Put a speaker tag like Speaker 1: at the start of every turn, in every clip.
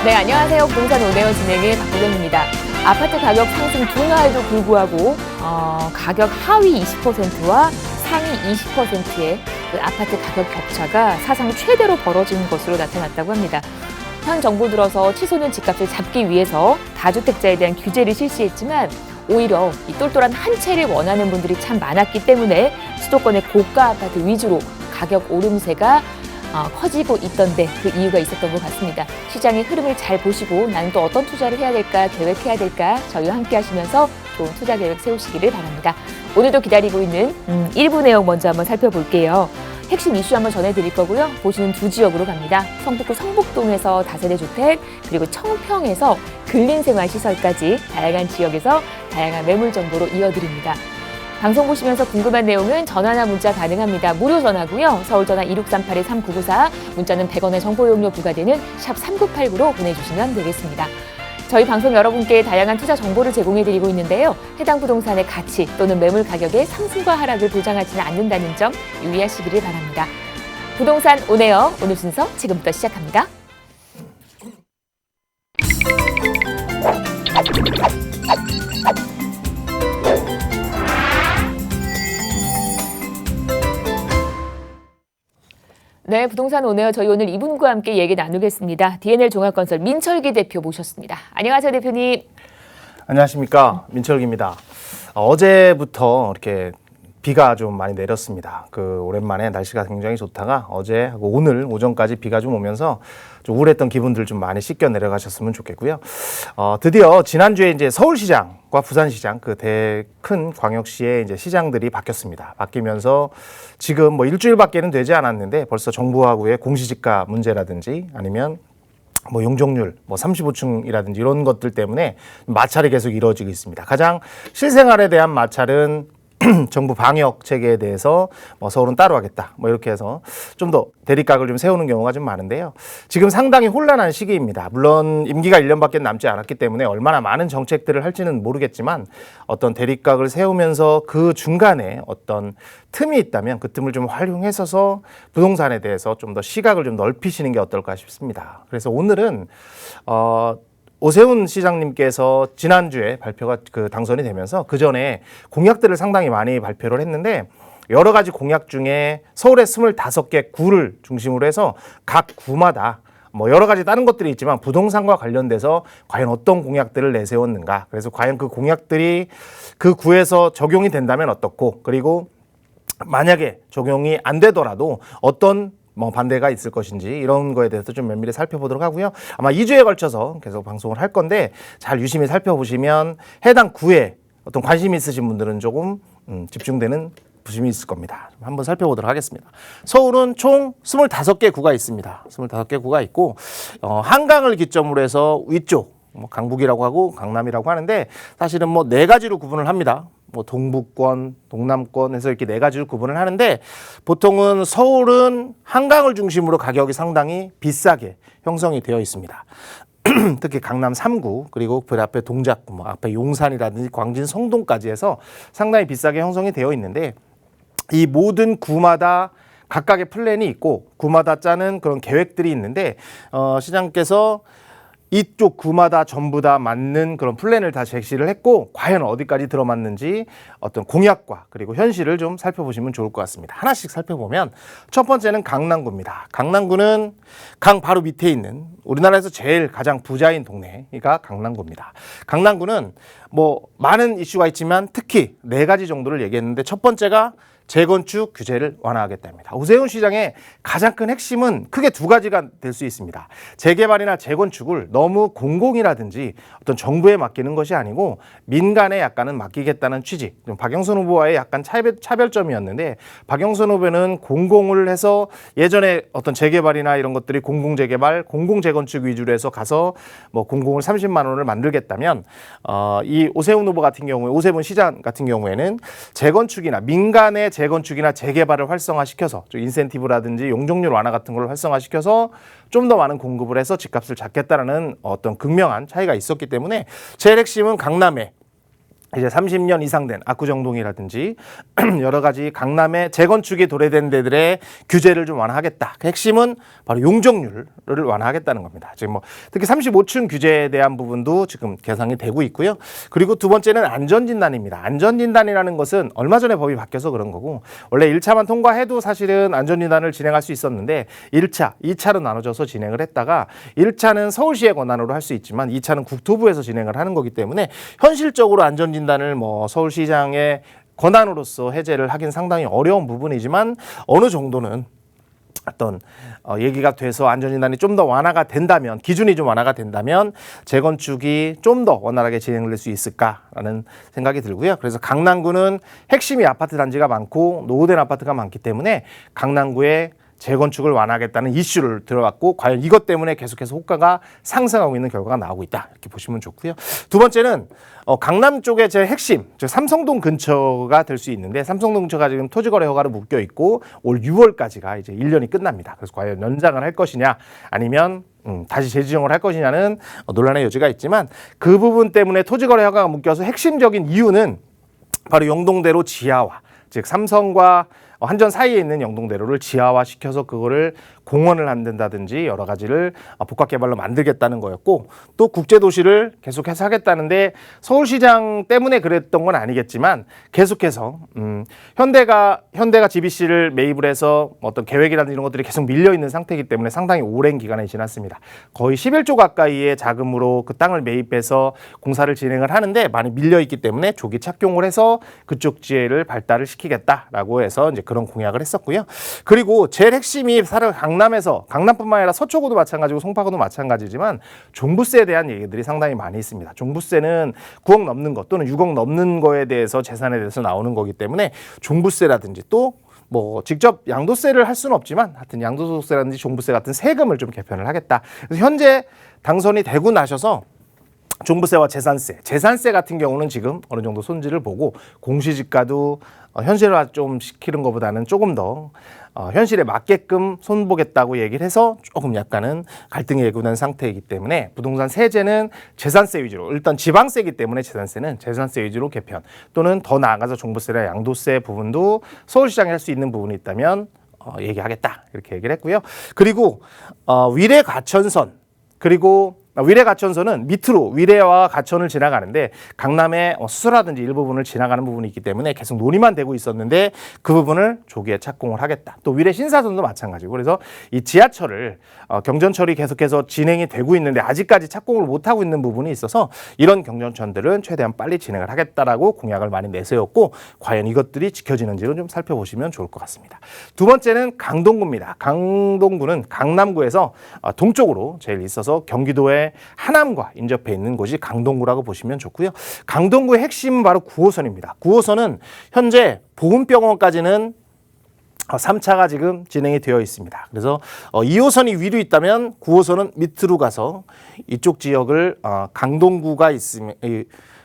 Speaker 1: 네, 안녕하세요. 부동산 오네어 진행의 박구경입니다. 아파트 가격 상승 둔화에도 불구하고 가격 하위 20%와 상위 20%의 그 아파트 가격 격차가 사상 최대로 벌어진 것으로 나타났다고 합니다. 현 정부 들어서 치솟는 집값을 잡기 위해서 다주택자에 대한 규제를 실시했지만 오히려 이 똘똘한 한 채를 원하는 분들이 참 많았기 때문에 수도권의 고가 아파트 위주로 가격 오름세가 커지고 있던데 그 이유가 있었던 것 같습니다. 시장의 흐름을 잘 보시고 나는 또 어떤 투자를 해야 될까, 계획해야 될까 저희와 함께 하시면서 좋은 투자 계획 세우시기를 바랍니다. 오늘도 기다리고 있는 1부 내용 먼저 한번 살펴볼게요. 핵심 이슈 한번 전해드릴 거고요. 보시는 두 지역으로 갑니다. 성북구 성북동에서 다세대 주택, 그리고 청평에서 근린생활시설까지 다양한 지역에서 다양한 매물 정보로 이어드립니다. 방송 보시면서 궁금한 내용은 전화나 문자 가능합니다. 무료 전화고요. 서울 전화 2638-3994, 문자는 100원의 정보 이용료 부과되는 샵 3989로 보내주시면 되겠습니다. 저희 방송 여러분께 다양한 투자 정보를 제공해드리고 있는데요. 해당 부동산의 가치 또는 매물 가격의 상승과 하락을 보장하지는 않는다는 점 유의하시기를 바랍니다. 부동산 오네어 오늘 순서 지금부터 시작합니다. 네, 부동산 오네어 저희 오늘 이분과 함께 얘기 나누겠습니다. D&L 종합건설 민철기 대표 모셨습니다. 안녕하세요, 대표님.
Speaker 2: 안녕하십니까, 민철기입니다. 어제부터 이렇게 비가 좀 많이 내렸습니다. 오랜만에 날씨가 굉장히 좋다가 어제하고 오늘 오전까지 비가 좀 오면서 좀 우울했던 기분들 좀 많이 씻겨 내려가셨으면 좋겠고요. 드디어 지난주에 이제 서울시장과 부산시장 큰 광역시의 이제 시장들이 바뀌었습니다. 바뀌면서 지금 뭐 일주일밖에는 되지 않았는데 벌써 정부하고의 공시지가 문제라든지 아니면 뭐 용적률, 뭐 35층이라든지 이런 것들 때문에 마찰이 계속 이루어지고 있습니다. 가장 실생활에 대한 마찰은 정부 방역 체계에 대해서 서울은 따로 하겠다. 이렇게 해서 좀 더 대립각을 좀 세우는 경우가 좀 많은데요. 지금 상당히 혼란한 시기입니다. 물론 임기가 1년밖에 남지 않았기 때문에 얼마나 많은 정책들을 할지는 모르겠지만 어떤 대립각을 세우면서 그 중간에 어떤 틈이 있다면 그 틈을 좀 활용해서 부동산에 대해서 좀 더 시각을 좀 넓히시는 게 어떨까 싶습니다. 그래서 오늘은 오세훈 시장님께서 지난주에 발표가 당선이 되면서 그 전에 공약들을 상당히 많이 발표를 했는데 여러 가지 공약 중에 서울의 25개 구를 중심으로 해서 각 구마다 여러 가지 다른 것들이 있지만 부동산과 관련돼서 과연 어떤 공약들을 내세웠는가. 그래서 과연 그 공약들이 그 구에서 적용이 된다면 어떻고 그리고 만약에 적용이 안 되더라도 어떤 반대가 있을 것인지 이런 거에 대해서 좀 면밀히 살펴보도록 하고요. 아마 2주에 걸쳐서 계속 방송을 할 건데 잘 유심히 살펴보시면 해당 구에 어떤 관심이 있으신 분들은 조금 집중되는 부심이 있을 겁니다. 한번 살펴보도록 하겠습니다. 서울은 총 25개 구가 있습니다. 25개 구가 있고 한강을 기점으로 해서 위쪽 강북이라고 하고 강남이라고 하는데 사실은 4가지로 구분을 합니다. 동북권, 동남권 해서 이렇게 4가지로 구분을 하는데 보통은 서울은 한강을 중심으로 가격이 상당히 비싸게 형성이 되어 있습니다. 특히 강남 3구 그리고 그 앞에 동작구, 앞에 용산이라든지 광진, 성동까지 해서 상당히 비싸게 형성이 되어 있는데 이 모든 구마다 각각의 플랜이 있고 구마다 짜는 그런 계획들이 있는데 시장께서 이쪽 구마다 전부 다 맞는 그런 플랜을 다 제시를 했고 과연 어디까지 들어맞는지 어떤 공약과 그리고 현실을 좀 살펴보시면 좋을 것 같습니다. 하나씩 살펴보면 첫 번째는 강남구입니다. 강남구는 강 바로 밑에 있는 우리나라에서 제일 가장 부자인 동네가 강남구입니다. 강남구는 많은 이슈가 있지만 특히 4가지 정도를 얘기했는데 첫 번째가 재건축 규제를 완화하겠답니다. 오세훈 시장의 가장 큰 핵심은 크게 2가지가 될 수 있습니다. 재개발이나 재건축을 너무 공공이라든지 어떤 정부에 맡기는 것이 아니고 민간에 약간은 맡기겠다는 취지. 박영선 후보와의 약간 차별점이었는데 박영선 후보는 공공을 해서 예전에 어떤 재개발이나 이런 것들이 공공재개발, 공공재건축 위주로 해서 가서 공공을 30만 원을 만들겠다면 이 오세훈 후보 같은 경우에 오세훈 시장 같은 경우에는 재건축이나 민간의 재건축이나 재개발을 활성화시켜서 인센티브라든지 용적률 완화 같은 걸 활성화시켜서 좀 더 많은 공급을 해서 집값을 잡겠다라는 어떤 극명한 차이가 있었기 때문에 제일 핵심은 강남에 이제 30년 이상 된 압구정동이라든지 여러 가지 강남의 재건축이 도래된 데들의 규제를 좀 완화하겠다. 그 핵심은 바로 용적률을 완화하겠다는 겁니다. 지금 뭐 특히 35층 규제에 대한 부분도 지금 개상이 되고 있고요. 그리고 두 번째는 안전진단입니다. 안전진단이라는 것은 얼마 전에 법이 바뀌어서 그런 거고 원래 1차만 통과해도 사실은 안전진단을 진행할 수 있었는데 1차, 2차로 나눠져서 진행을 했다가 1차는 서울시의 권한으로 할 수 있지만 2차는 국토부에서 진행을 하는 거기 때문에 현실적으로 안전진단을 뭐 서울시장의 권한으로서 해제를 하긴 상당히 어려운 부분이지만 어느 정도는 어떤 얘기가 돼서 안전진단이 좀 더 완화가 된다면 기준이 좀 완화가 된다면 재건축이 좀 더 원활하게 진행될 수 있을까라는 생각이 들고요. 그래서 강남구는 핵심이 아파트 단지가 많고 노후된 아파트가 많기 때문에 강남구에 재건축을 완화하겠다는 이슈를 들어왔고 과연 이것 때문에 계속해서 호가가 상승하고 있는 결과가 나오고 있다 이렇게 보시면 좋고요. 두 번째는 강남 쪽의 제 핵심 삼성동 근처가 될 수 있는데 삼성동 근처가 지금 토지거래 허가로 묶여 있고 올 6월까지가 이제 1년이 끝납니다. 그래서 과연 연장을 할 것이냐 아니면 다시 재지정을 할 것이냐는 논란의 여지가 있지만 그 부분 때문에 토지거래 허가가 묶여서 핵심적인 이유는 바로 영동대로 지하화 즉 삼성과 한전 사이에 있는 영동대로를 지하화시켜서 그거를 공원을 만든다든지 여러 가지를 복합개발로 만들겠다는 거였고 또 국제도시를 계속해서 하겠다는데 서울시장 때문에 그랬던 건 아니겠지만 계속해서 현대가 GBC를 매입을 해서 어떤 계획이라든지 이런 것들이 계속 밀려있는 상태이기 때문에 상당히 오랜 기간이 지났습니다. 거의 11조 가까이의 자금으로 그 땅을 매입해서 공사를 진행을 하는데 많이 밀려있기 때문에 조기 착공을 해서 그쪽 지혜를 발달을 시키겠다라고 해서 이제 그런 공약을 했었고요. 그리고 제일 핵심이 사실 강남뿐만 아니라 서초구도 마찬가지고 송파구도 마찬가지지만 종부세에 대한 얘기들이 상당히 많이 있습니다. 종부세는 9억 넘는 것 또는 6억 넘는 거에 대해서 재산에 대해서 나오는 거기 때문에 종부세라든지 또 뭐 직접 양도세를 할 수는 없지만 하여튼 양도소득세라든지 종부세 같은 세금을 좀 개편을 하겠다. 그래서 현재 당선이 되고 나셔서 종부세와 재산세 같은 경우는 지금 어느 정도 손질을 보고 공시지가도 현실화 좀 시키는 것보다는 조금 더 현실에 맞게끔 손보겠다고 얘기를 해서 조금 약간은 갈등이 예고된 상태이기 때문에 부동산 세제는 재산세 위주로 일단 지방세이기 때문에 재산세는 재산세 위주로 개편 또는 더 나아가서 종부세나 양도세 부분도 서울시장이 할 수 있는 부분이 있다면 얘기하겠다 이렇게 얘기를 했고요. 그리고 위례 가천선 그리고 위례 가천선은 밑으로 위례와 가천을 지나가는데 강남의 수서라든지 일부분을 지나가는 부분이 있기 때문에 계속 논의만 되고 있었는데 그 부분을 조기에 착공을 하겠다. 또 위례 신사선도 마찬가지고 그래서 이 지하철을 경전철이 계속해서 진행이 되고 있는데 아직까지 착공을 못하고 있는 부분이 있어서 이런 경전철들은 최대한 빨리 진행을 하겠다라고 공약을 많이 내세웠고 과연 이것들이 지켜지는지를 좀 살펴보시면 좋을 것 같습니다. 두 번째는 강동구입니다. 강동구는 강남구에서 동쪽으로 제일 있어서 경기도의 하남과 인접해 있는 곳이 강동구라고 보시면 좋고요. 강동구의 핵심은 바로 9호선입니다. 9호선은 현재 보훈병원까지는 3차가 지금 진행이 되어 있습니다. 그래서 2호선이 위로 있다면 9호선은 밑으로 가서 이쪽 지역을 강동구가 있으면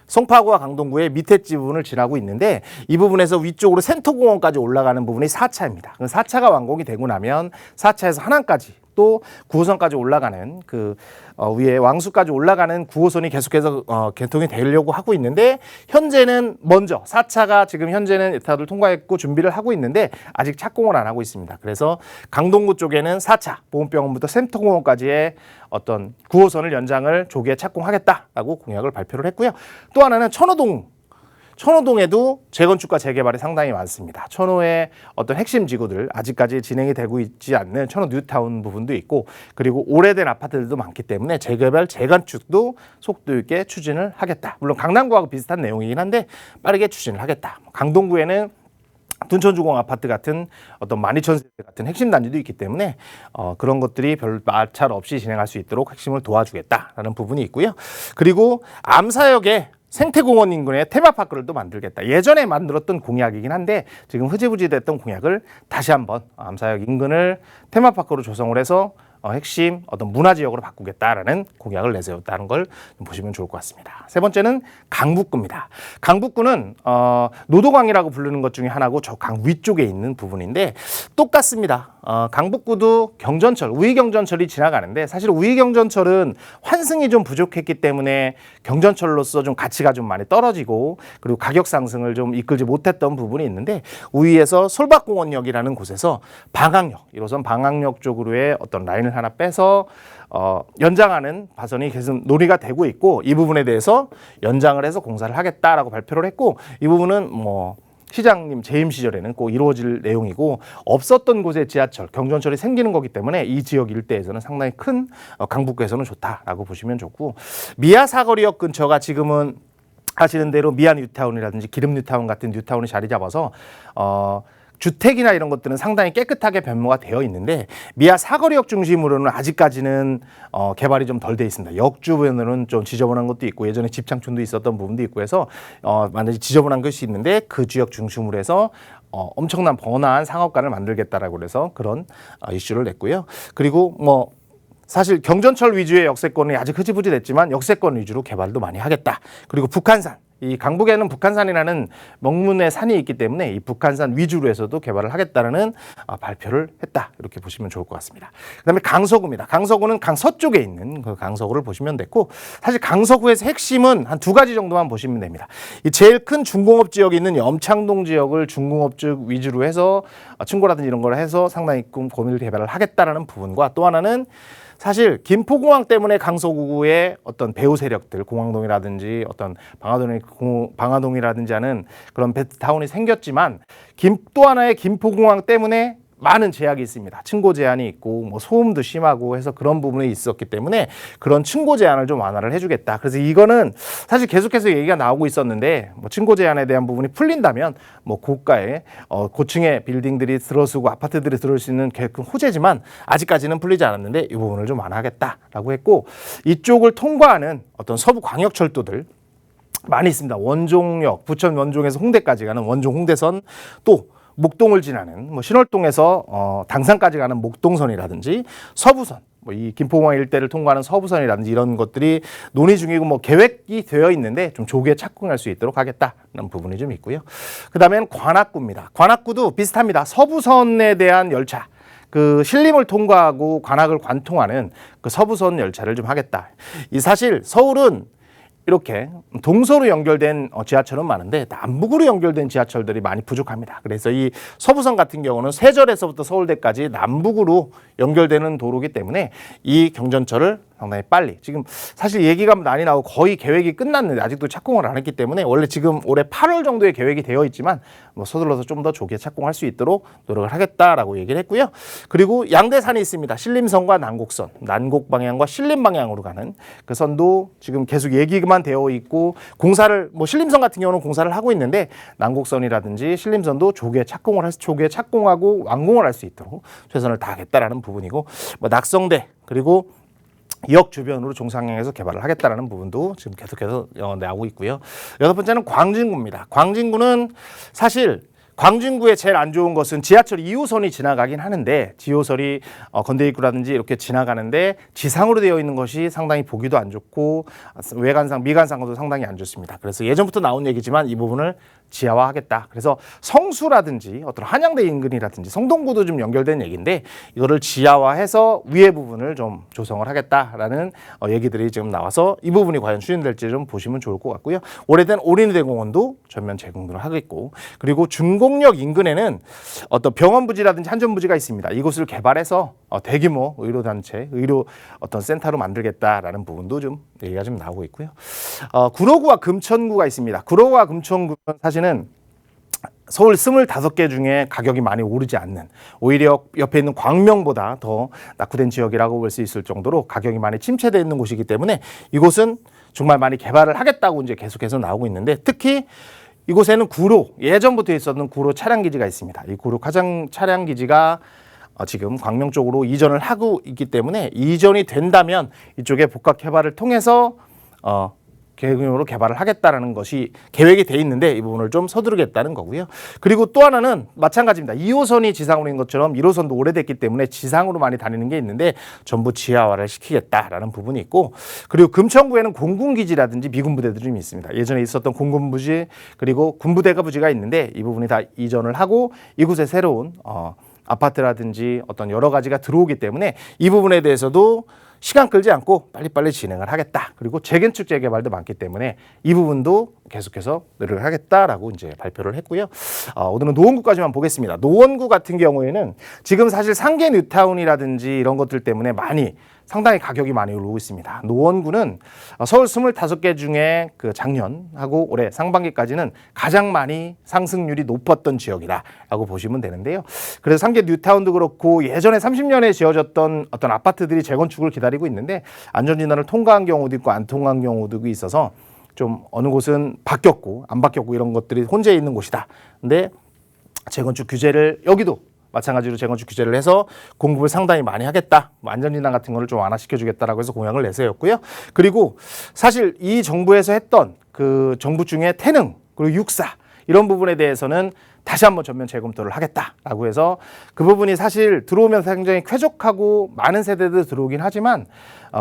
Speaker 2: 송파구와 강동구의 밑에 부분을 지나고 있는데 이 부분에서 위쪽으로 센터공원까지 올라가는 부분이 4차입니다. 4차가 완공이 되고 나면 4차에서 하남까지 또 9호선까지 올라가는 그 위에 왕수까지 올라가는 9호선이 계속해서 개통이 되려고 하고 있는데 현재는 먼저 4차가 지금 현재는 다들 통과했고 준비를 하고 있는데 아직 착공을 안 하고 있습니다. 그래서 강동구 쪽에는 4차 보훈병원부터 센터공원까지의 어떤 9호선을 연장을 조기에 착공하겠다라고 공약을 발표를 했고요. 또 하나는 천호동에도 재건축과 재개발이 상당히 많습니다. 천호의 어떤 핵심 지구들 아직까지 진행이 되고 있지 않는 천호 뉴타운 부분도 있고 그리고 오래된 아파트들도 많기 때문에 재개발, 재건축도 속도 있게 추진을 하겠다. 물론 강남구하고 비슷한 내용이긴 한데 빠르게 추진을 하겠다. 강동구에는 둔천주공 아파트 같은 어떤 12,000세대 같은 핵심 단지도 있기 때문에 그런 것들이 별 마찰 없이 진행할 수 있도록 핵심을 도와주겠다라는 부분이 있고요. 그리고 암사역에 생태공원 인근에 테마파크를 또 만들겠다. 예전에 만들었던 공약이긴 한데 지금 흐지부지 됐던 공약을 다시 한번 암사역 인근을 테마파크로 조성을 해서 핵심 어떤 문화지역으로 바꾸겠다라는 공약을 내세웠다는 걸 보시면 좋을 것 같습니다. 세 번째는 강북구입니다. 강북구는 노도강이라고 부르는 것 중에 하나고 저 강 위쪽에 있는 부분인데 똑같습니다. 강북구도 경전철, 우이경전철이 지나가는데 사실 우이경전철은 환승이 좀 부족했기 때문에 경전철로서 좀 가치가 좀 많이 떨어지고 그리고 가격 상승을 좀 이끌지 못했던 부분이 있는데 우이에서 솔밭공원역이라는 곳에서 방학역, 1호선 방학역 쪽으로의 어떤 라인을 하나 빼서 연장하는 바선이 계속 논의가 되고 있고 이 부분에 대해서 연장을 해서 공사를 하겠다라고 발표를 했고 이 부분은 뭐 시장님 재임 시절에는 꼭 이루어질 내용이고 없었던 곳에 지하철, 경전철이 생기는 거기 때문에 이 지역 일대에서는 상당히 큰 강북구에서는 좋다라고 보시면 좋고 미아 사거리역 근처가 지금은 아시는 대로 미아 뉴타운이라든지 기름 뉴타운 같은 뉴타운이 자리 잡아서 주택이나 이런 것들은 상당히 깨끗하게 변모가 되어 있는데 미아 사거리역 중심으로는 아직까지는 개발이 좀 덜 돼 있습니다. 역 주변으로는 좀 지저분한 것도 있고 예전에 집창촌도 있었던 부분도 있고 해서 완전히 지저분한 것이 있는데 그 지역 중심으로 해서 엄청난 번화한 상업관을 만들겠다라고 그래서 그런 이슈를 냈고요. 그리고 뭐 사실 경전철 위주의 역세권이 아직 흐지부지 됐지만 역세권 위주로 개발도 많이 하겠다. 그리고 북한산. 이 강북에는 북한산이라는 명문의 산이 있기 때문에 이 북한산 위주로 해서도 개발을 하겠다는 발표를 했다. 이렇게 보시면 좋을 것 같습니다. 그다음에 강서구입니다. 강서구는 강서쪽에 있는 그 강서구를 보시면 됐고 사실 강서구에서 핵심은 한 두 가지 정도만 보시면 됩니다. 이 제일 큰 중공업 지역이 있는 염창동 지역을 중공업 쪽 위주로 해서 층고라든지 이런 걸 해서 상당히 고밀 개발을 하겠다라는 부분과 또 하나는 사실 김포공항 때문에 강서구의 어떤 배후 세력들, 공항동이라든지 어떤 방화동이라든지 하는 그런 베트타운이 생겼지만 또 하나의 김포공항 때문에 많은 제약이 있습니다. 층고 제한이 있고 뭐 소음도 심하고 해서 그런 부분이 있었기 때문에 그런 층고 제한을 좀 완화를 해주겠다. 그래서 이거는 사실 계속해서 얘기가 나오고 있었는데 뭐 층고 제한에 대한 부분이 풀린다면 뭐 고가의 고층의 빌딩들이 들어서고 아파트들이 들어올 수 있는 큰 호재지만 아직까지는 풀리지 않았는데 이 부분을 좀 완화하겠다라고 했고 이쪽을 통과하는 어떤 서부 광역철도들 많이 있습니다. 원종역, 부천 원종에서 홍대까지 가는 원종 홍대선 또 목동을 지나는 뭐 신월동에서 당산까지 가는 목동선이라든지 서부선 뭐 이 김포공항 일대를 통과하는 서부선이라든지 이런 것들이 논의 중이고 뭐 계획이 되어 있는데 좀 조기에 착공할 수 있도록 하겠다는 부분이 좀 있고요. 그다음엔 관악구입니다. 관악구도 비슷합니다. 서부선에 대한 열차 그 신림을 통과하고 관악을 관통하는 그 서부선 열차를 좀 하겠다. 이 사실 서울은 이렇게 동서로 연결된 지하철은 많은데 남북으로 연결된 지하철들이 많이 부족합니다. 그래서 이 서부선 같은 경우는 세절에서부터 서울대까지 남북으로 연결되는 도로이기 때문에 이 경전철을 상당히 빨리 지금 사실 얘기가 많이 나오고 거의 계획이 끝났는데 아직도 착공을 안 했기 때문에 원래 지금 올해 8월 정도에 계획이 되어 있지만 뭐 서둘러서 좀 더 조기에 착공할 수 있도록 노력을 하겠다라고 얘기를 했고요. 그리고 양대산이 있습니다. 신림선과 난곡선, 난곡 방향과 신림 방향으로 가는 그 선도 지금 계속 얘기만 되어 있고 공사를 뭐 신림선 같은 경우는 공사를 하고 있는데 난곡선이라든지 신림선도 조기에 착공하고 완공을 할 수 있도록 최선을 다하겠다라는 부분이고 뭐 낙성대 그리고 역 주변으로 종상향해서 개발을 하겠다는 부분도 지금 계속해서 나오고 있고요. 여섯 번째는 광진구입니다. 광진구는 사실 광진구의 제일 안 좋은 것은 지하철 2호선이 지나가긴 하는데 지호설이 건대입구라든지 이렇게 지나가는데 지상으로 되어 있는 것이 상당히 보기도 안 좋고 외관상 미관상으로도 상당히 안 좋습니다. 그래서 예전부터 나온 얘기지만 이 부분을 지하화하겠다. 그래서 성수라든지 어떤 한양대 인근이라든지 성동구도 좀 연결된 얘기인데 이거를 지하화해서 위에 부분을 좀 조성을 하겠다라는 얘기들이 지금 나와서 이 부분이 과연 추진될지 좀 보시면 좋을 것 같고요. 오래된 오리대공원도 전면 재공들을 하겠고 그리고 중공역 인근에는 어떤 병원 부지라든지 한전 부지가 있습니다. 이곳을 개발해서 대규모 의료단체, 의료 어떤 센터로 만들겠다라는 부분도 좀 얘기가 좀 나오고 있고요. 구로구와 금천구가 있습니다. 구로구와 금천구는 사실은 서울 25개 중에 가격이 많이 오르지 않는 오히려 옆에 있는 광명보다 더 낙후된 지역이라고 볼 수 있을 정도로 가격이 많이 침체되어 있는 곳이기 때문에 이곳은 정말 많이 개발을 하겠다고 이제 계속해서 나오고 있는데 특히 이곳에는 구로 예전부터 있었던 구로 차량기지가 있습니다. 이 구로 차량기지가 지금 광명 쪽으로 이전을 하고 있기 때문에 이전이 된다면 이쪽에 복합 개발을 통해서 계획으로 개발을 하겠다라는 것이 계획이 돼 있는데 이 부분을 좀 서두르겠다는 거고요. 그리고 또 하나는 마찬가지입니다. 2호선이 지상으로 있는 것처럼 1호선도 오래됐기 때문에 지상으로 많이 다니는 게 있는데 전부 지하화를 시키겠다라는 부분이 있고 그리고 금천구에는 공군기지라든지 미군부대들이 좀 있습니다. 예전에 있었던 공군부지 그리고 군부대가 부지가 있는데 이 부분이 다 이전을 하고 이곳에 새로운 아파트라든지 어떤 여러 가지가 들어오기 때문에 이 부분에 대해서도 시간 끌지 않고 빨리빨리 진행을 하겠다. 그리고 재건축 재개발도 많기 때문에 이 부분도 계속해서 노력을 하겠다라고 이제 발표를 했고요. 오늘은 노원구까지만 보겠습니다. 노원구 같은 경우에는 지금 사실 상계 뉴타운이라든지 이런 것들 때문에 상당히 가격이 많이 오르고 있습니다. 노원구는 서울 25개 중에 그 작년하고 올해 상반기까지는 가장 많이 상승률이 높았던 지역이다라고 보시면 되는데요. 그래서 상계 뉴타운도 그렇고 예전에 30년에 지어졌던 어떤 아파트들이 재건축을 기다리고 있는데 안전진단을 통과한 경우도 있고 안 통과한 경우도 있어서 좀 어느 곳은 바뀌었고 안 바뀌었고 이런 것들이 혼재해 있는 곳이다. 근데 재건축 규제를 여기도 마찬가지로 재건축 규제를 해서 공급을 상당히 많이 하겠다. 안전진단 같은 거를 좀 완화시켜주겠다라고 해서 공약을 내세웠고요. 그리고 사실 이 정부에서 했던 그 정부 중에 태능 그리고 육사 이런 부분에 대해서는 다시 한번 전면 재검토를 하겠다라고 해서 그 부분이 사실 들어오면서 굉장히 쾌적하고 많은 세대들 들어오긴 하지만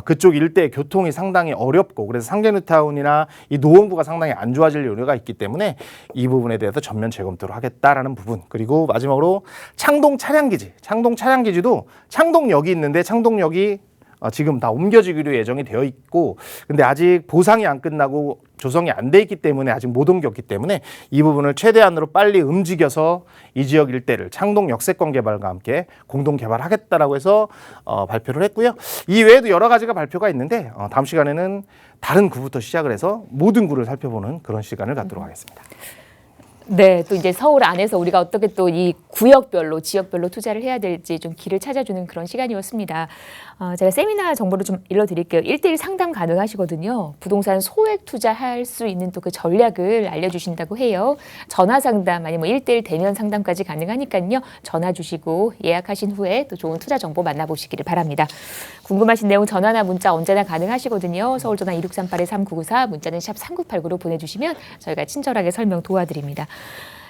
Speaker 2: 그쪽 일대 교통이 상당히 어렵고 그래서 상계뉴타운이나 이 노원구가 상당히 안 좋아질 우려가 있기 때문에 이 부분에 대해서 전면 재검토를 하겠다라는 부분. 그리고 마지막으로 창동 차량기지. 창동 차량기지도 창동역이 있는데 창동역이 지금 다 옮겨지기로 예정이 되어 있고 근데 아직 보상이 안 끝나고 조성이 안 돼 있기 때문에 아직 못 옮겼기 때문에 이 부분을 최대한으로 빨리 움직여서 이 지역 일대를 창동 역세권 개발과 함께 공동 개발하겠다라고 해서 발표를 했고요. 이 외에도 여러 가지가 발표가 있는데 다음 시간에는 다른 구부터 시작을 해서 모든 구를 살펴보는 그런 시간을 갖도록 하겠습니다.
Speaker 1: 네, 또 이제 서울 안에서 우리가 어떻게 또 이 구역별로, 지역별로 투자를 해야 될지 좀 길을 찾아주는 그런 시간이었습니다. 제가 세미나 정보를 좀 일러드릴게요. 1:1 상담 가능하시거든요. 부동산 소액 투자할 수 있는 또 그 전략을 알려주신다고 해요. 전화 상담 아니면 1:1 대면 상담까지 가능하니까요. 전화 주시고 예약하신 후에 또 좋은 투자 정보 만나보시기를 바랍니다. 궁금하신 내용 전화나 문자 언제나 가능하시거든요. 서울 전화 2638-3994 문자는 샵 3989로 보내주시면 저희가 친절하게 설명 도와드립니다.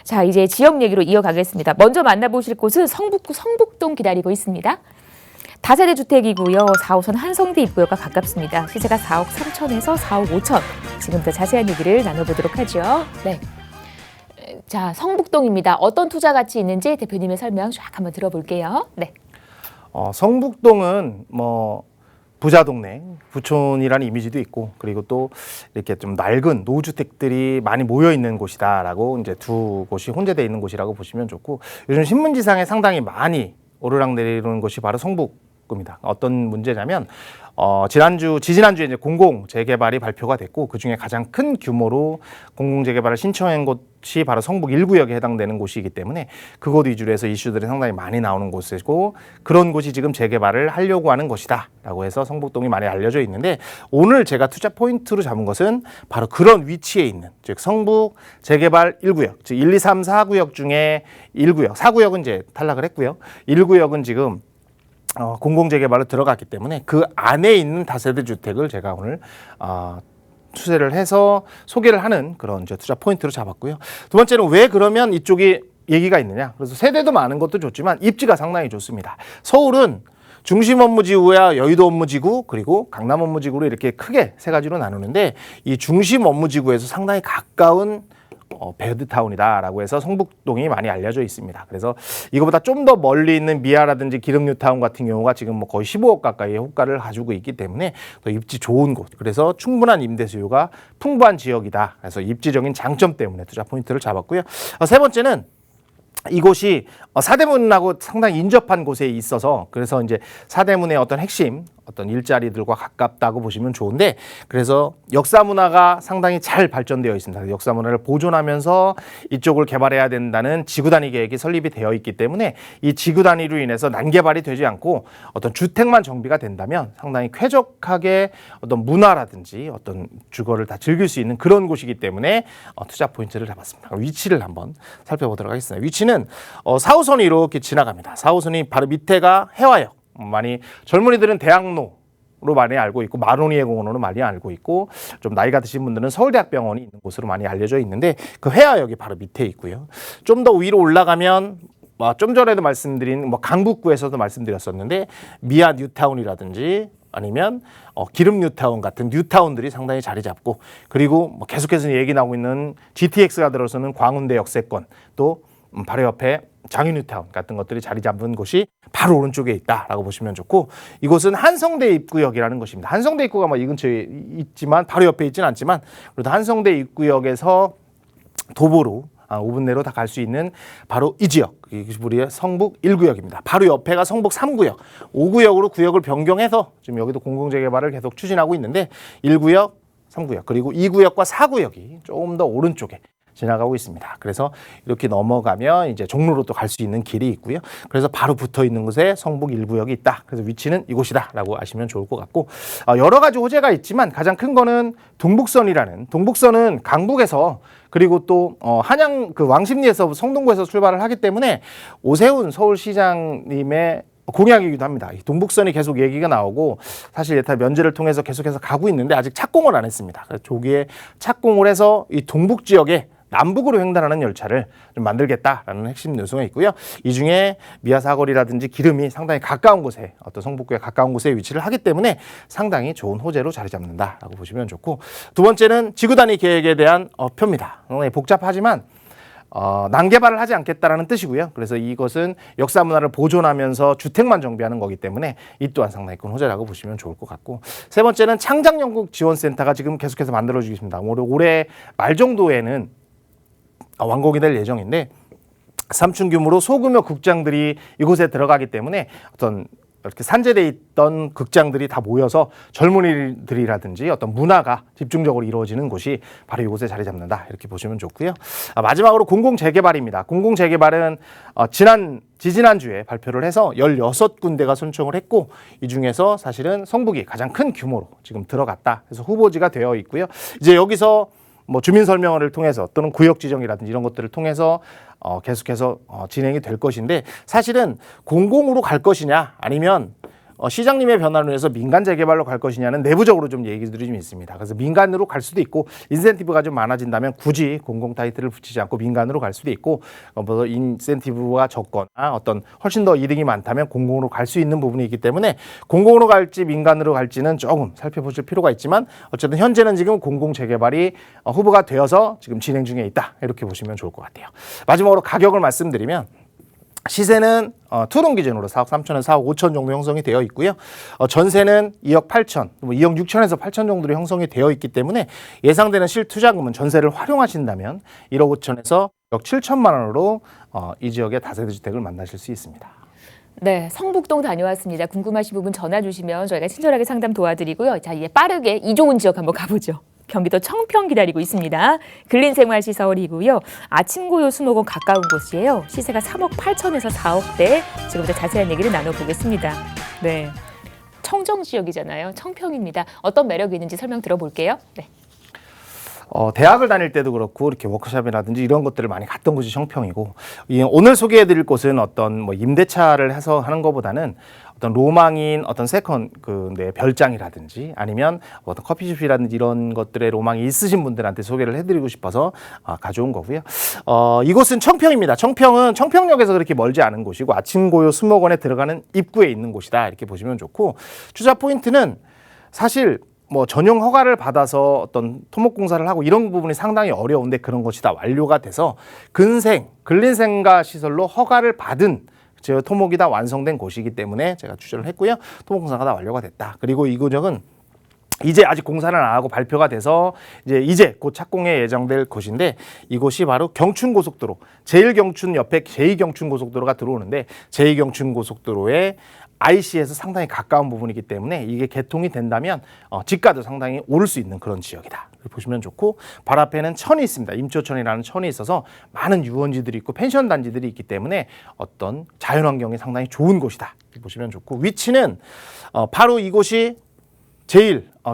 Speaker 1: 자, 이제 지역 얘기로 이어가겠습니다. 먼저 만나보실 곳은 성북구 성북동 기다리고 있습니다. 다세대 주택이고요. 4호선 한성대 입구역과 가깝습니다. 시세가 4억 3천에서 4억 5천. 지금부터 자세한 얘기를 나눠보도록 하죠. 네. 자, 성북동입니다. 어떤 투자 가치 있는지 대표님의 설명 쫙 한번 들어볼게요. 네.
Speaker 2: 성북동은 부자 동네, 부촌이라는 이미지도 있고 그리고 또 이렇게 좀 낡은 노후주택들이 많이 모여 있는 곳이다라고 이제 두 곳이 혼재되어 있는 곳이라고 보시면 좋고 요즘 신문지상에 상당히 많이 오르락내리는 곳이 바로 성북구입니다. 어떤 문제냐면 지지난주에 이제 공공 재개발이 발표가 됐고 그 중에 가장 큰 규모로 공공 재개발을 신청한 곳이 바로 성북 1구역에 해당되는 곳이기 때문에 그곳 위주로 해서 이슈들이 상당히 많이 나오는 곳이고 그런 곳이 지금 재개발을 하려고 하는 곳이다라고 해서 성북동이 많이 알려져 있는데 오늘 제가 투자 포인트로 잡은 것은 바로 그런 위치에 있는 즉 성북 재개발 1구역 즉 1, 2, 3, 4구역 중에 1구역 4구역은 이제 탈락을 했고요. 1구역은 지금 공공재개발로 들어갔기 때문에 그 안에 있는 다세대 주택을 제가 오늘 투자를 해서 소개를 하는 그런 이제 투자 포인트로 잡았고요. 두 번째는 왜 그러면 이쪽이 얘기가 있느냐. 그래서 세대도 많은 것도 좋지만 입지가 상당히 좋습니다. 서울은 중심 업무지구와 여의도 업무지구 그리고 강남 업무지구로 이렇게 크게 세 가지로 나누는데 이 중심 업무지구에서 상당히 가까운 베드타운이다라고 해서 성북동이 많이 알려져 있습니다. 그래서 이거보다 좀 더 멀리 있는 미아라든지 기름뉴타운 같은 경우가 지금 거의 15억 가까이의 호가를 가지고 있기 때문에 더 입지 좋은 곳, 그래서 충분한 임대 수요가 풍부한 지역이다. 그래서 입지적인 장점 때문에 투자 포인트를 잡았고요. 세 번째는 이곳이 사대문하고 상당히 인접한 곳에 있어서 그래서 이제 사대문의 어떤 핵심 어떤 일자리들과 가깝다고 보시면 좋은데 그래서 역사 문화가 상당히 잘 발전되어 있습니다. 역사 문화를 보존하면서 이쪽을 개발해야 된다는 지구 단위 계획이 설립이 되어 있기 때문에 이 지구 단위로 인해서 난개발이 되지 않고 어떤 주택만 정비가 된다면 상당히 쾌적하게 어떤 문화라든지 어떤 주거를 다 즐길 수 있는 그런 곳이기 때문에 투자 포인트를 잡았습니다. 위치를 한번 살펴보도록 하겠습니다. 위치는 4호선이 이렇게 지나갑니다. 4호선이 바로 밑에가 해화역. 많이 젊은이들은 대학로로 많이 알고 있고 마로니에 공원으로 많이 알고 있고 좀 나이가 드신 분들은 서울대학병원이 있는 곳으로 많이 알려져 있는데 그 회화역이 바로 밑에 있고요. 좀 더 위로 올라가면 좀 전에도 말씀드린 강북구에서도 말씀드렸었는데 미아 뉴타운이라든지 아니면 기름 뉴타운 같은 뉴타운들이 상당히 자리 잡고 그리고 계속해서 얘기 나오고 있는 GTX가 들어서는 광운대 역세권 또 바로 옆에 장윤뉴타운 같은 것들이 자리 잡은 곳이 바로 오른쪽에 있다라고 보시면 좋고, 이곳은 한성대 입구역이라는 것입니다. 한성대 입구가 뭐 이 근처에 있지만 바로 옆에 있지는 않지만, 그래도 한성대 입구역에서 도보로 5분 내로 다 갈 수 있는 바로 이 지역, 우리의 성북 1구역입니다. 바로 옆에가 성북 3구역, 5구역으로 구역을 변경해서 지금 여기도 공공재개발을 계속 추진하고 있는데, 1구역, 3구역, 그리고 2구역과 4구역이 조금 더 오른쪽에 지나가고 있습니다. 그래서 이렇게 넘어가면 이제 종로로 또 갈 수 있는 길이 있고요. 그래서 바로 붙어 있는 곳에 성북 1구역이 있다. 그래서 위치는 이곳이다라고 아시면 좋을 것 같고, 여러 가지 호재가 있지만 가장 큰 거는 동북선은 강북에서, 그리고 또 한양 그 왕십리에서 성동구에서 출발을 하기 때문에 오세훈 서울시장님의 공약이기도 합니다. 이 동북선이 계속 얘기가 나오고, 사실 예타 면제를 통해서 계속해서 가고 있는데 아직 착공을 안 했습니다. 그래서 조기에 착공을 해서 이 동북 지역에 남북으로 횡단하는 열차를 좀 만들겠다라는 핵심 요소가 있고요. 이 중에 미아사거리라든지 기름이 상당히 가까운 곳에, 어떤 성북구에 가까운 곳에 위치를 하기 때문에 상당히 좋은 호재로 자리 잡는다라고 보시면 좋고, 두 번째는 지구 단위 계획에 대한 표입니다. 상당히 복잡하지만 난개발을 하지 않겠다라는 뜻이고요. 그래서 이것은 역사 문화를 보존하면서 주택만 정비하는 거기 때문에 이 또한 상당히 큰 호재라고 보시면 좋을 것 같고, 세 번째는 창작연극 지원센터가 지금 계속해서 만들어지겠습니다. 올해 말 정도에는 완공이 될 예정인데, 3층 규모로 소규모 극장들이 이곳에 들어가기 때문에 어떤 이렇게 산재돼 있던 극장들이 다 모여서 젊은이들이라든지 어떤 문화가 집중적으로 이루어지는 곳이 바로 이곳에 자리 잡는다, 이렇게 보시면 좋고요. 마지막으로 공공재개발입니다. 공공재개발은 지지난주에 발표를 해서 16군데가 선정을 했고, 이 중에서 사실은 성북이 가장 큰 규모로 지금 들어갔다, 그래서 후보지가 되어 있고요. 이제 여기서 뭐 주민 설명회를 통해서 또는 구역 지정이라든지 이런 것들을 통해서 계속해서 진행이 될 것인데, 사실은 공공으로 갈 것이냐 아니면 시장님의 변화를 위해서 민간 재개발로 갈 것이냐는 내부적으로 좀 얘기들이 좀 있습니다. 그래서 민간으로 갈 수도 있고, 인센티브가 좀 많아진다면 굳이 공공 타이틀을 붙이지 않고 민간으로 갈 수도 있고, 뭐 인센티브가 적거나 어떤 훨씬 더 이득이 많다면 공공으로 갈 수 있는 부분이 있기 때문에 공공으로 갈지 민간으로 갈지는 조금 살펴보실 필요가 있지만, 어쨌든 현재는 지금 공공 재개발이 후보가 되어서 지금 진행 중에 있다, 이렇게 보시면 좋을 것 같아요. 마지막으로 가격을 말씀드리면, 시세는 투룸 기준으로 4억 3천에서 4억 5천 정도 형성이 되어 있고요. 전세는 2억 8천, 2억 6천에서 8천 정도로 형성이 되어 있기 때문에 예상되는 실투자금은 전세를 활용하신다면 1억 5천에서 1억 7천만 원으로 이 지역의 다세대 주택을 만나실 수 있습니다.
Speaker 1: 네, 성북동 다녀왔습니다. 궁금하신 부분 전화 주시면 저희가 친절하게 상담 도와드리고요. 자, 이제 빠르게 이 좋은 지역 한번 가보죠. 경기도 청평 기다리고 있습니다. 근린생활시설이고요. 아침고요 수목원 가까운 곳이에요. 시세가 3억 8천에서 4억대. 지금부터 자세한 얘기를 나눠보겠습니다. 네, 청정 지역이잖아요. 청평입니다. 어떤 매력이 있는지 설명 들어볼게요. 네.
Speaker 2: 대학을 다닐 때도 그렇고 이렇게 워크숍이라든지 이런 것들을 많이 갔던 곳이 청평이고, 오늘 소개해드릴 곳은 어떤 뭐 임대차를 해서 하는 것보다는 어떤 로망인 어떤 별장이라든지 아니면 어떤 커피숍이라든지 이런 것들의 로망이 있으신 분들한테 소개를 해드리고 싶어서 가져온 거고요. 이곳은 청평입니다. 청평은 청평역에서 그렇게 멀지 않은 곳이고 아침고요 수목원에 들어가는 입구에 있는 곳이다, 이렇게 보시면 좋고, 투자 포인트는 사실 뭐 전용 허가를 받아서 어떤 토목공사를 하고 이런 부분이 상당히 어려운데, 그런 것이 다 완료가 돼서 근린생가 시설로 허가를 받은 제 토목이 다 완성된 곳이기 때문에 제가 추천을 했고요. 토목공사가 다 완료가 됐다. 그리고 이 구역은 이제 아직 공사는 안 하고 발표가 돼서 이제 곧 착공에 예정될 곳인데, 이곳이 바로 경춘고속도로, 제1경춘 옆에 제2경춘고속도로가 들어오는데, 제2경춘고속도로에 IC에서 상당히 가까운 부분이기 때문에 이게 개통이 된다면 지가도 상당히 오를 수 있는 그런 지역이다, 보시면 좋고, 바로 앞에는 천이 있습니다. 임초천이라는 천이 있어서 많은 유원지들이 있고 펜션 단지들이 있기 때문에 어떤 자연환경이 상당히 좋은 곳이다, 보시면 좋고, 위치는 바로 이곳이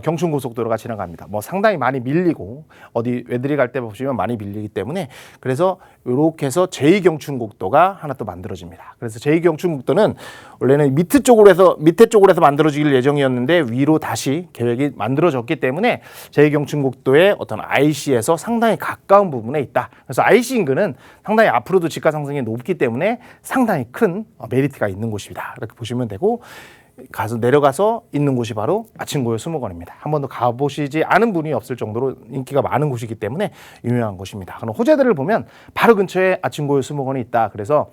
Speaker 2: 경춘고속도로가 지나갑니다. 뭐 상당히 많이 밀리고 어디 외들이 갈 때 보시면 많이 밀리기 때문에, 그래서 이렇게 해서 제2경춘국도가 하나 또 만들어집니다. 그래서 제2경춘국도는 원래는 밑에 쪽으로 해서 만들어지길 예정이었는데 위로 다시 계획이 만들어졌기 때문에 제2경춘국도의 어떤 IC에서 상당히 가까운 부분에 있다. 그래서 IC 인근은 상당히 앞으로도 집가 상승이 높기 때문에 상당히 큰 메리트가 있는 곳입니다. 이렇게 보시면 되고, 내려가서 있는 곳이 바로 아침고요 수목원입니다. 한 번도 가보시지 않은 분이 없을 정도로 인기가 많은 곳이기 때문에 유명한 곳입니다. 그럼 호재들을 보면 바로 근처에 아침고요 수목원이 있다. 그래서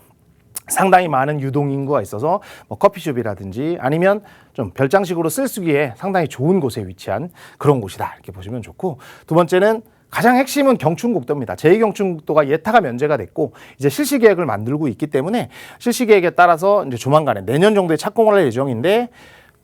Speaker 2: 상당히 많은 유동 인구가 있어서 뭐 커피숍이라든지 아니면 좀 별장식으로 쓸수기에 상당히 좋은 곳에 위치한 그런 곳이다 이렇게 보시면 좋고, 두 번째는 가장 핵심은 경춘국도입니다. 제2경춘국도가 예타가 면제가 됐고 이제 실시 계획을 만들고 있기 때문에 실시 계획에 따라서 이제 조만간에 내년 정도에 착공을 할 예정인데,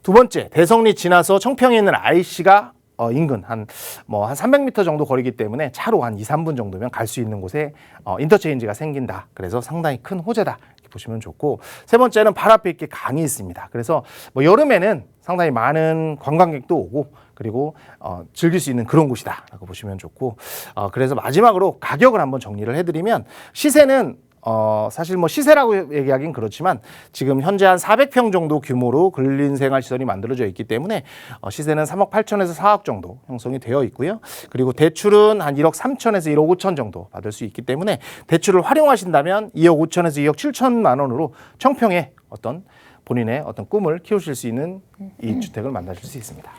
Speaker 2: 두 번째 대성리 지나서 청평에 있는 IC가 인근 한 300m 정도 거리기 때문에 차로 한 2, 3분 정도면 갈 수 있는 곳에 인터체인지가 생긴다. 그래서 상당히 큰 호재다 이렇게 보시면 좋고, 세 번째는 바로 앞에 이렇게 강이 있습니다. 그래서 뭐 여름에는 상당히 많은 관광객도 오고 그리고 즐길 수 있는 그런 곳이다라고 보시면 좋고, 그래서 마지막으로 가격을 한번 정리를 해드리면, 시세는 사실 뭐 시세라고 얘기하긴 그렇지만 지금 현재 한 400평 정도 규모로 근린생활시설이 만들어져 있기 때문에 시세는 3억 8천에서 4억 정도 형성이 되어 있고요. 그리고 대출은 한 1억 3천에서 1억 5천 정도 받을 수 있기 때문에 대출을 활용하신다면 2억 5천에서 2억 7천만 원으로 청평에 어떤 본인의 어떤 꿈을 키우실 수 있는 이 주택을 만나실 수 있습니다.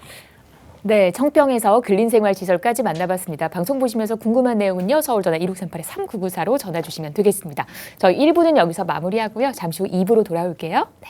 Speaker 1: 네, 청평에서 근린생활시설까지 만나봤습니다. 방송 보시면서 궁금한 내용은요, 서울전화 1638-3994로 전화 주시면 되겠습니다. 저희 1부는 여기서 마무리하고요. 잠시 후 2부로 돌아올게요. 네.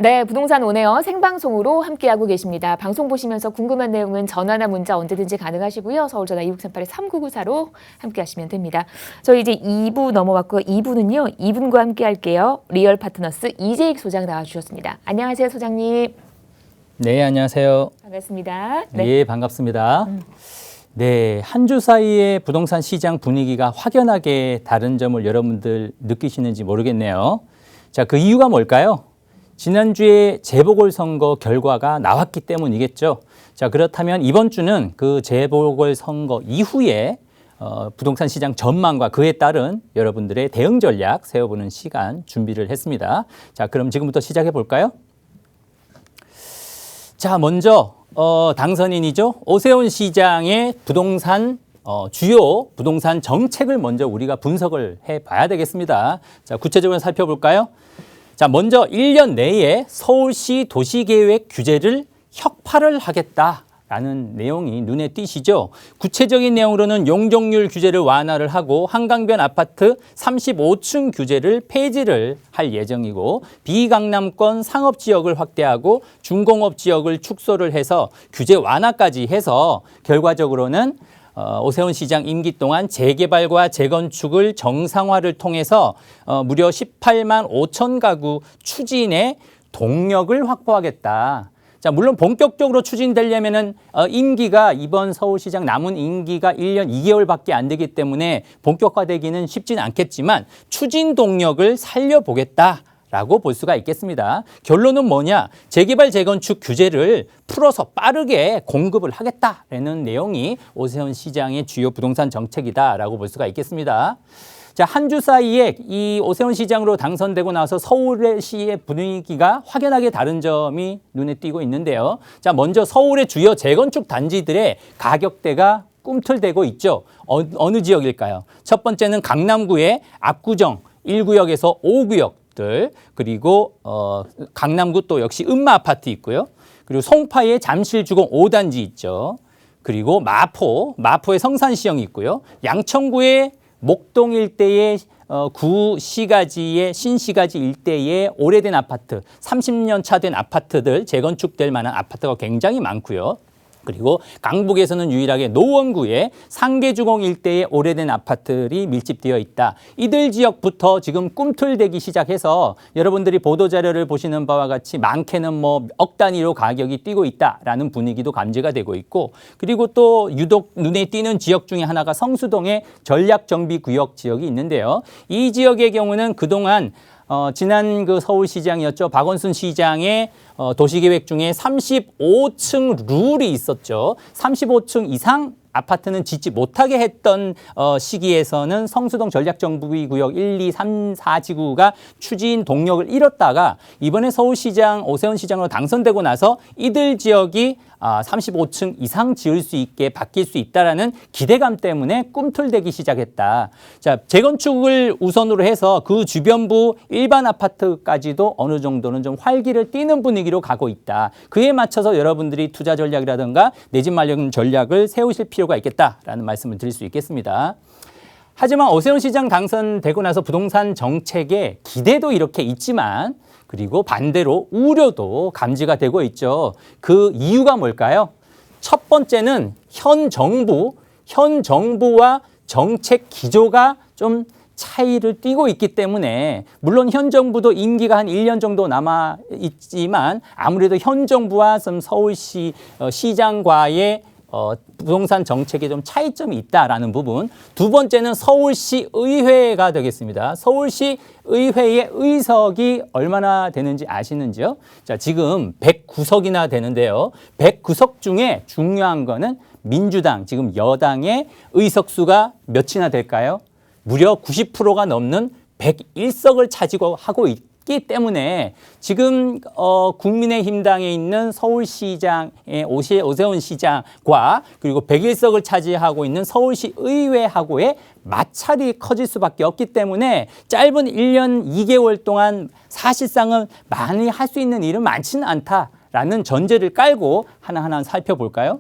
Speaker 1: 네, 부동산 오네요. 생방송으로 함께하고 계십니다. 방송 보시면서 궁금한 내용은 전화나 문자 언제든지 가능하시고요. 서울전화 2638-3994로 함께하시면 됩니다. 저희 이제 2부 넘어왔고 2부는요. 2분과 함께할게요. 리얼 파트너스 이재익 소장 나와주셨습니다. 안녕하세요, 소장님.
Speaker 3: 네, 안녕하세요.
Speaker 1: 반갑습니다. 네.
Speaker 3: 네, 반갑습니다. 네, 한 주 사이에 부동산 시장 분위기가 확연하게 다른 점을 여러분들 느끼시는지 모르겠네요. 자, 그 이유가 뭘까요? 지난주에 재보궐선거 결과가 나왔기 때문이겠죠. 자, 그렇다면 이번 주는 그 재보궐선거 이후에 부동산 시장 전망과 그에 따른 여러분들의 대응 전략 세워보는 시간 준비를 했습니다. 자, 그럼 지금부터 시작해 볼까요? 자, 먼저 당선인이죠. 오세훈 시장의 부동산 주요 부동산 정책을 먼저 우리가 분석을 해봐야 되겠습니다. 자, 구체적으로 살펴볼까요? 자, 먼저 1년 내에 서울시 도시계획 규제를 혁파를 하겠다라는 내용이 눈에 띄시죠. 구체적인 내용으로는 용적률 규제를 완화를 하고 한강변 아파트 35층 규제를 폐지를 할 예정이고, 비강남권 상업지역을 확대하고 중공업지역을 축소를 해서 규제 완화까지 해서 결과적으로는 오세훈 시장 임기 동안 재개발과 재건축을 정상화를 통해서 무려 18만 5천 가구 추진에 동력을 확보하겠다. 자, 물론 본격적으로 추진되려면은 임기가 이번 서울시장 남은 임기가 1년 2개월밖에 안 되기 때문에 본격화되기는 쉽진 않겠지만 추진 동력을 살려보겠다. 라고 볼 수가 있겠습니다. 결론은 뭐냐? 재개발 재건축 규제를 풀어서 빠르게 공급을 하겠다라는 내용이 오세훈 시장의 주요 부동산 정책이다라고 볼 수가 있겠습니다. 자, 한 주 사이에 이 오세훈 시장으로 당선되고 나서 서울시의 분위기가 확연하게 다른 점이 눈에 띄고 있는데요. 자, 먼저 서울의 주요 재건축 단지들의 가격대가 꿈틀대고 있죠. 어느 지역일까요? 첫 번째는 강남구의 압구정 1구역에서 5구역. 그리고 강남구 또 역시 은마 아파트 있고요. 그리고 송파의 잠실주공 5단지 있죠. 그리고 마포의 성산시형 있고요. 양천구의 목동 일대의 구시가지의 신시가지 일대의 오래된 아파트, 30년 차 된 아파트들 재건축될 만한 아파트가 굉장히 많고요. 그리고 강북에서는 유일하게 노원구에 상계주공 일대에 오래된 아파트들이 밀집되어 있다. 이들 지역부터 지금 꿈틀대기 시작해서 여러분들이 보도자료를 보시는 바와 같이 많게는 뭐 억 단위로 가격이 뛰고 있다라는 분위기도 감지가 되고 있고, 그리고 또 유독 눈에 띄는 지역 중에 하나가 성수동의 전략정비구역 지역이 있는데요. 이 지역의 경우는 그동안 지난 그 서울시장이었죠. 박원순 시장의 도시계획 중에 35층 룰이 있었죠. 35층 이상 아파트는 짓지 못하게 했던 시기에서는 성수동 전략정비구역 1, 2, 3, 4지구가 추진 동력을 잃었다가 이번에 서울시장 오세훈 시장으로 당선되고 나서 이들 지역이 35층 이상 지을 수 있게 바뀔 수 있다라는 기대감 때문에 꿈틀대기 시작했다. 자, 재건축을 우선으로 해서 그 주변부 일반 아파트까지도 어느 정도는 좀 활기를 띠는 분위기로 가고 있다. 그에 맞춰서 여러분들이 투자 전략이라든가 내 집 마련 전략을 세우실 필요가 있겠다라는 말씀을 드릴 수 있겠습니다. 하지만 오세훈 시장 당선되고 나서 부동산 정책에 기대도 이렇게 있지만 그리고 반대로 우려도 감지가 되고 있죠. 그 이유가 뭘까요? 첫 번째는 현 정부와 정책 기조가 좀 차이를 띠고 있기 때문에, 물론 현 정부도 임기가 한 1년 정도 남아 있지만 아무래도 현 정부와 서울시 시장과의 부동산 정책에 좀 차이점이 있다라는 부분. 두 번째는 서울시 의회가 되겠습니다. 서울시 의회의 의석이 얼마나 되는지 아시는지요? 자, 지금 109석이나 되는데요. 109석 중에 중요한 거는 민주당, 지금 여당의 의석수가 몇이나 될까요? 무려 90%가 넘는 101석을 차지고 하고 있기 때문에 지금 국민의힘당에 있는 서울시장의 오세훈 시장과 그리고 101석을 차지하고 있는 서울시 의회하고의 마찰이 커질 수밖에 없기 때문에 짧은 1년 2개월 동안 사실상은 많이 할 수 있는 일은 많지는 않다라는 전제를 깔고 하나하나 살펴볼까요?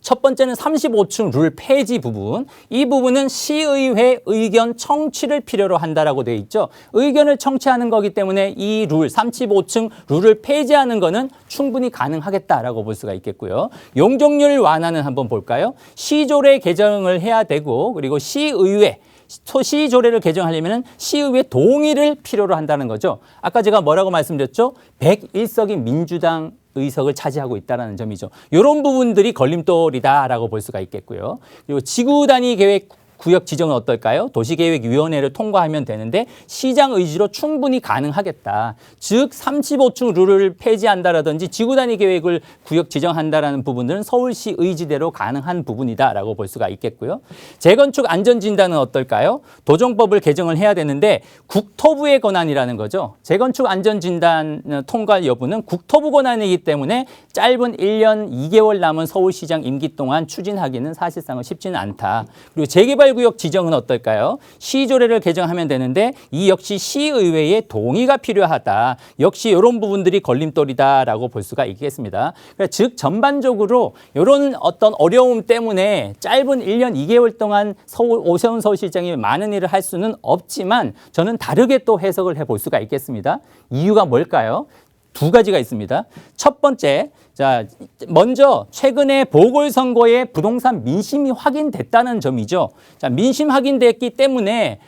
Speaker 3: 첫 번째는 35층 룰 폐지 부분. 이 부분은 시의회 의견 청취를 필요로 한다라고 되어 있죠. 의견을 청취하는 거기 때문에 이 룰, 35층 룰을 폐지하는 거는 충분히 가능하겠다라고 볼 수가 있겠고요. 용적률 완화는 한번 볼까요? 시조례 개정을 해야 되고, 그리고 시의회, 시조례를 개정하려면 시의회 동의를 필요로 한다는 거죠. 아까 제가 뭐라고 말씀드렸죠? 101석이 민주당 의석을 차지하고 있다는 점이죠. 이런 부분들이 걸림돌이다라고 볼 수가 있겠고요. 그리고 지구 단위 계획 구역 지정은 어떨까요? 도시계획위원회를 통과하면 되는데 시장 의지로 충분히 가능하겠다. 즉 35층 룰을 폐지한다라든지 지구 단위 계획을 구역 지정한다라는 부분들은 서울시 의지대로 가능한 부분이다라고 볼 수가 있겠고요. 재건축 안전진단은 어떨까요? 도정법을 개정을 해야 되는데 국토부의 권한이라는 거죠. 재건축 안전진단 통과 여부는 국토부 권한이기 때문에 짧은 1년 2개월 남은 서울시장 임기 동안 추진하기는 사실상은 쉽지는 않다. 그리고 재개발 구역 지정은 어떨까요? 시조례를 개정하면 되는데 이 역시 시의회의 동의가 필요하다. 역시 이런 부분들이 걸림돌이다라고 볼 수가 있겠습니다. 그러니까 즉 전반적으로 이런 어떤 어려움 때문에 짧은 1년 2개월 동안 오세훈 서울시장이 많은 일을 할 수는 없지만 저는 다르게 또 해석을 해볼 수가 있겠습니다. 이유가 뭘까요? 두 가지가 있습니다. 첫 번째, 자, 먼저 최근에 보궐선거에 부동산 민심이 확인됐다는 점이죠. 자, 민심 확인됐기 때문에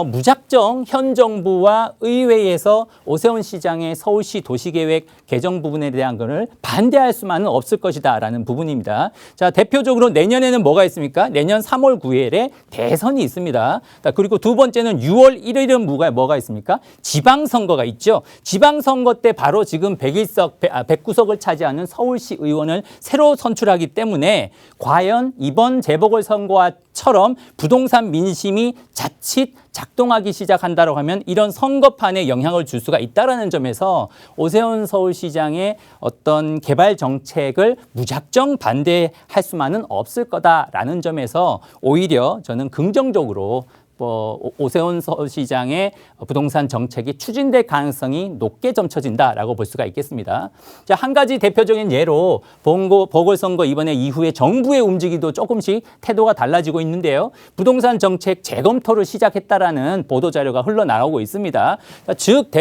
Speaker 3: 무작정 현 정부와 의회에서 오세훈 시장의 서울시 도시계획 개정 부분에 대한 것을 반대할 수만은 없을 것이다라는 부분입니다. 자, 대표적으로 내년에는 뭐가 있습니까? 내년 3월 9일에 대선이 있습니다. 자, 그리고 두 번째는 6월 1일은 뭐가 있습니까? 지방선거가 있죠. 지방선거 때 바로 지금 109석을 차지하는 서울시 의원을 새로 선출하기 때문에 과연 이번 재보궐선거와처럼 부동산 민심이 자칫 작동하기 시작한다고 하면 이런 선거판에 영향을 줄 수가 있다는 점에서 오세훈 서울시장의 어떤 개발 정책을 무작정 반대할 수만은 없을 거다라는 점에서 오히려 저는 긍정적으로 오세훈 서울시장의 부동산 정책이 추진될 가능성이 높게 점쳐진다라고 볼 수가 있겠습니다. 자, 한 가지 대표적인 예로 보궐선거 이번에 이후에 정부의 움직이도 조금씩 태도가 달라지고 있는데요. 부동산 정책 재검토를 시작했다라는 보도 자료가 흘러나오고 있습니다. 즉,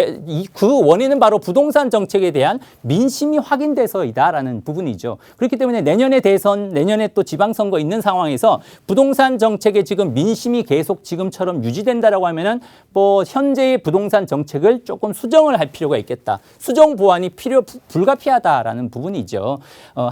Speaker 3: 그 원인은 바로 부동산 정책에 대한 민심이 확인돼서이다라는 부분이죠. 그렇기 때문에 내년에 대선, 내년에 또 지방선거 있는 상황에서 부동산 정책에 지금 민심이 계속 지금처럼 유지된다라고 하면은 현재의 부동산 정책을 조금 수정을 할 필요가 있겠다. 수정 보완이 불가피하다라는 부분이죠.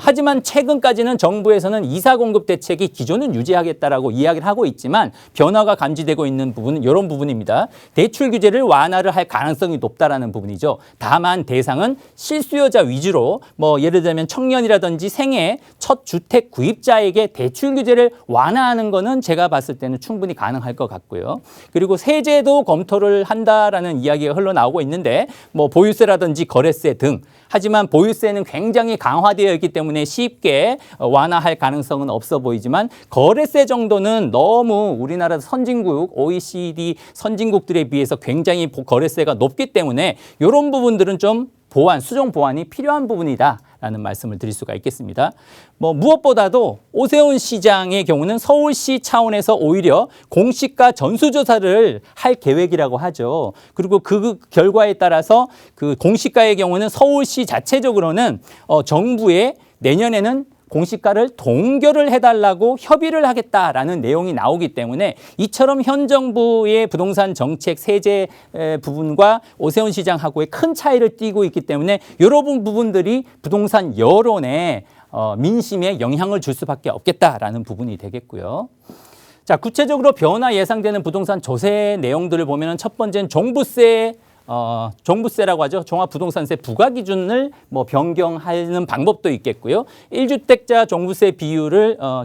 Speaker 3: 하지만 최근까지는 정부에서는 이사 공급 대책이 기존은 유지하겠다라고 이야기를 하고 있지만 변화가 감지되고 있는 부분은 이런 부분입니다. 대출 규제를 완화를 할 가능성이 높다라는 부분이죠. 다만 대상은 실수요자 위주로 예를 들면 청년이라든지 생애 첫 주택 구입자에게 대출 규제를 완화하는 거는 제가 봤을 때는 충분히 가능할 것 같고요. 그리고 세제도 검토를 한다라는 이야기가 흘러나오고 있는데 보유세라든지 거래세 등 하지만 보유세는 굉장히 강화되어 있기 때문에 쉽게 완화할 가능성은 없어 보이지만 거래세 정도는 너무 우리나라 선진국, OECD 선진국들에 비해서 굉장히 거래세가 높기 때문에 이런 부분들은 좀 수정 보완이 필요한 부분이다라는 말씀을 드릴 수가 있겠습니다. 무엇보다도 오세훈 시장의 경우는 서울시 차원에서 오히려 공시가 전수조사를 할 계획이라고 하죠. 그리고 그 결과에 따라서 그 공시가의 경우는 서울시 자체적으로는 정부에 내년에는 공시가를 동결을 해달라고 협의를 하겠다라는 내용이 나오기 때문에 이처럼 현 정부의 부동산 정책 세제 부분과 오세훈 시장하고의 큰 차이를 띠고 있기 때문에 이런 부분들이 부동산 여론에 민심에 영향을 줄 수밖에 없겠다라는 부분이 되겠고요. 자, 구체적으로 변화 예상되는 부동산 조세 내용들을 보면은 첫 번째는 종부세라고 하죠. 종합부동산세 부과 기준을 변경하는 방법도 있겠고요. 1주택자 종부세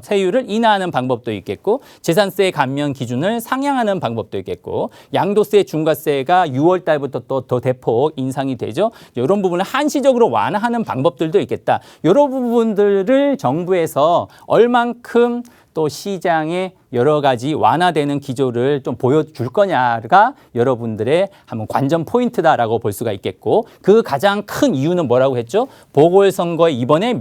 Speaker 3: 세율을 인하하는 방법도 있겠고, 재산세 감면 기준을 상향하는 방법도 있겠고, 양도세 중과세가 6월 달부터 또 더 대폭 인상이 되죠. 이런 부분을 한시적으로 완화하는 방법들도 있겠다. 이런 부분들을 정부에서 얼만큼 또 시장에 여러 가지 완화되는 기조를 좀 보여줄 거냐가 여러분들의 한번 관전 포인트다라고 볼 수가 있겠고, 그 가장 큰 이유는 뭐라고 했죠? 보궐선거에 이번에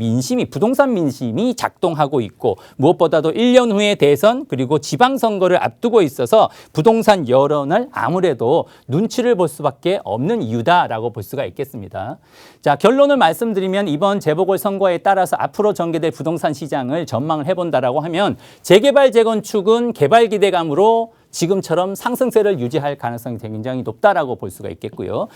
Speaker 3: 부동산 민심이 작동하고 있고, 무엇보다도 1년 후에 대선 그리고 지방선거를 앞두고 있어서 부동산 여론을 아무래도 눈치를 볼 수밖에 없는 이유다라고 볼 수가 있겠습니다. 자, 결론을 말씀드리면 이번 재보궐선거에 따라서 앞으로 전개될 부동산 시장을 전망을 해본다라고 하면 재개발, 재건축은 개발 기대감으로 지금처럼 상승세를 유지할 가능성이 굉장히 높다라고 볼 수가 있겠고요.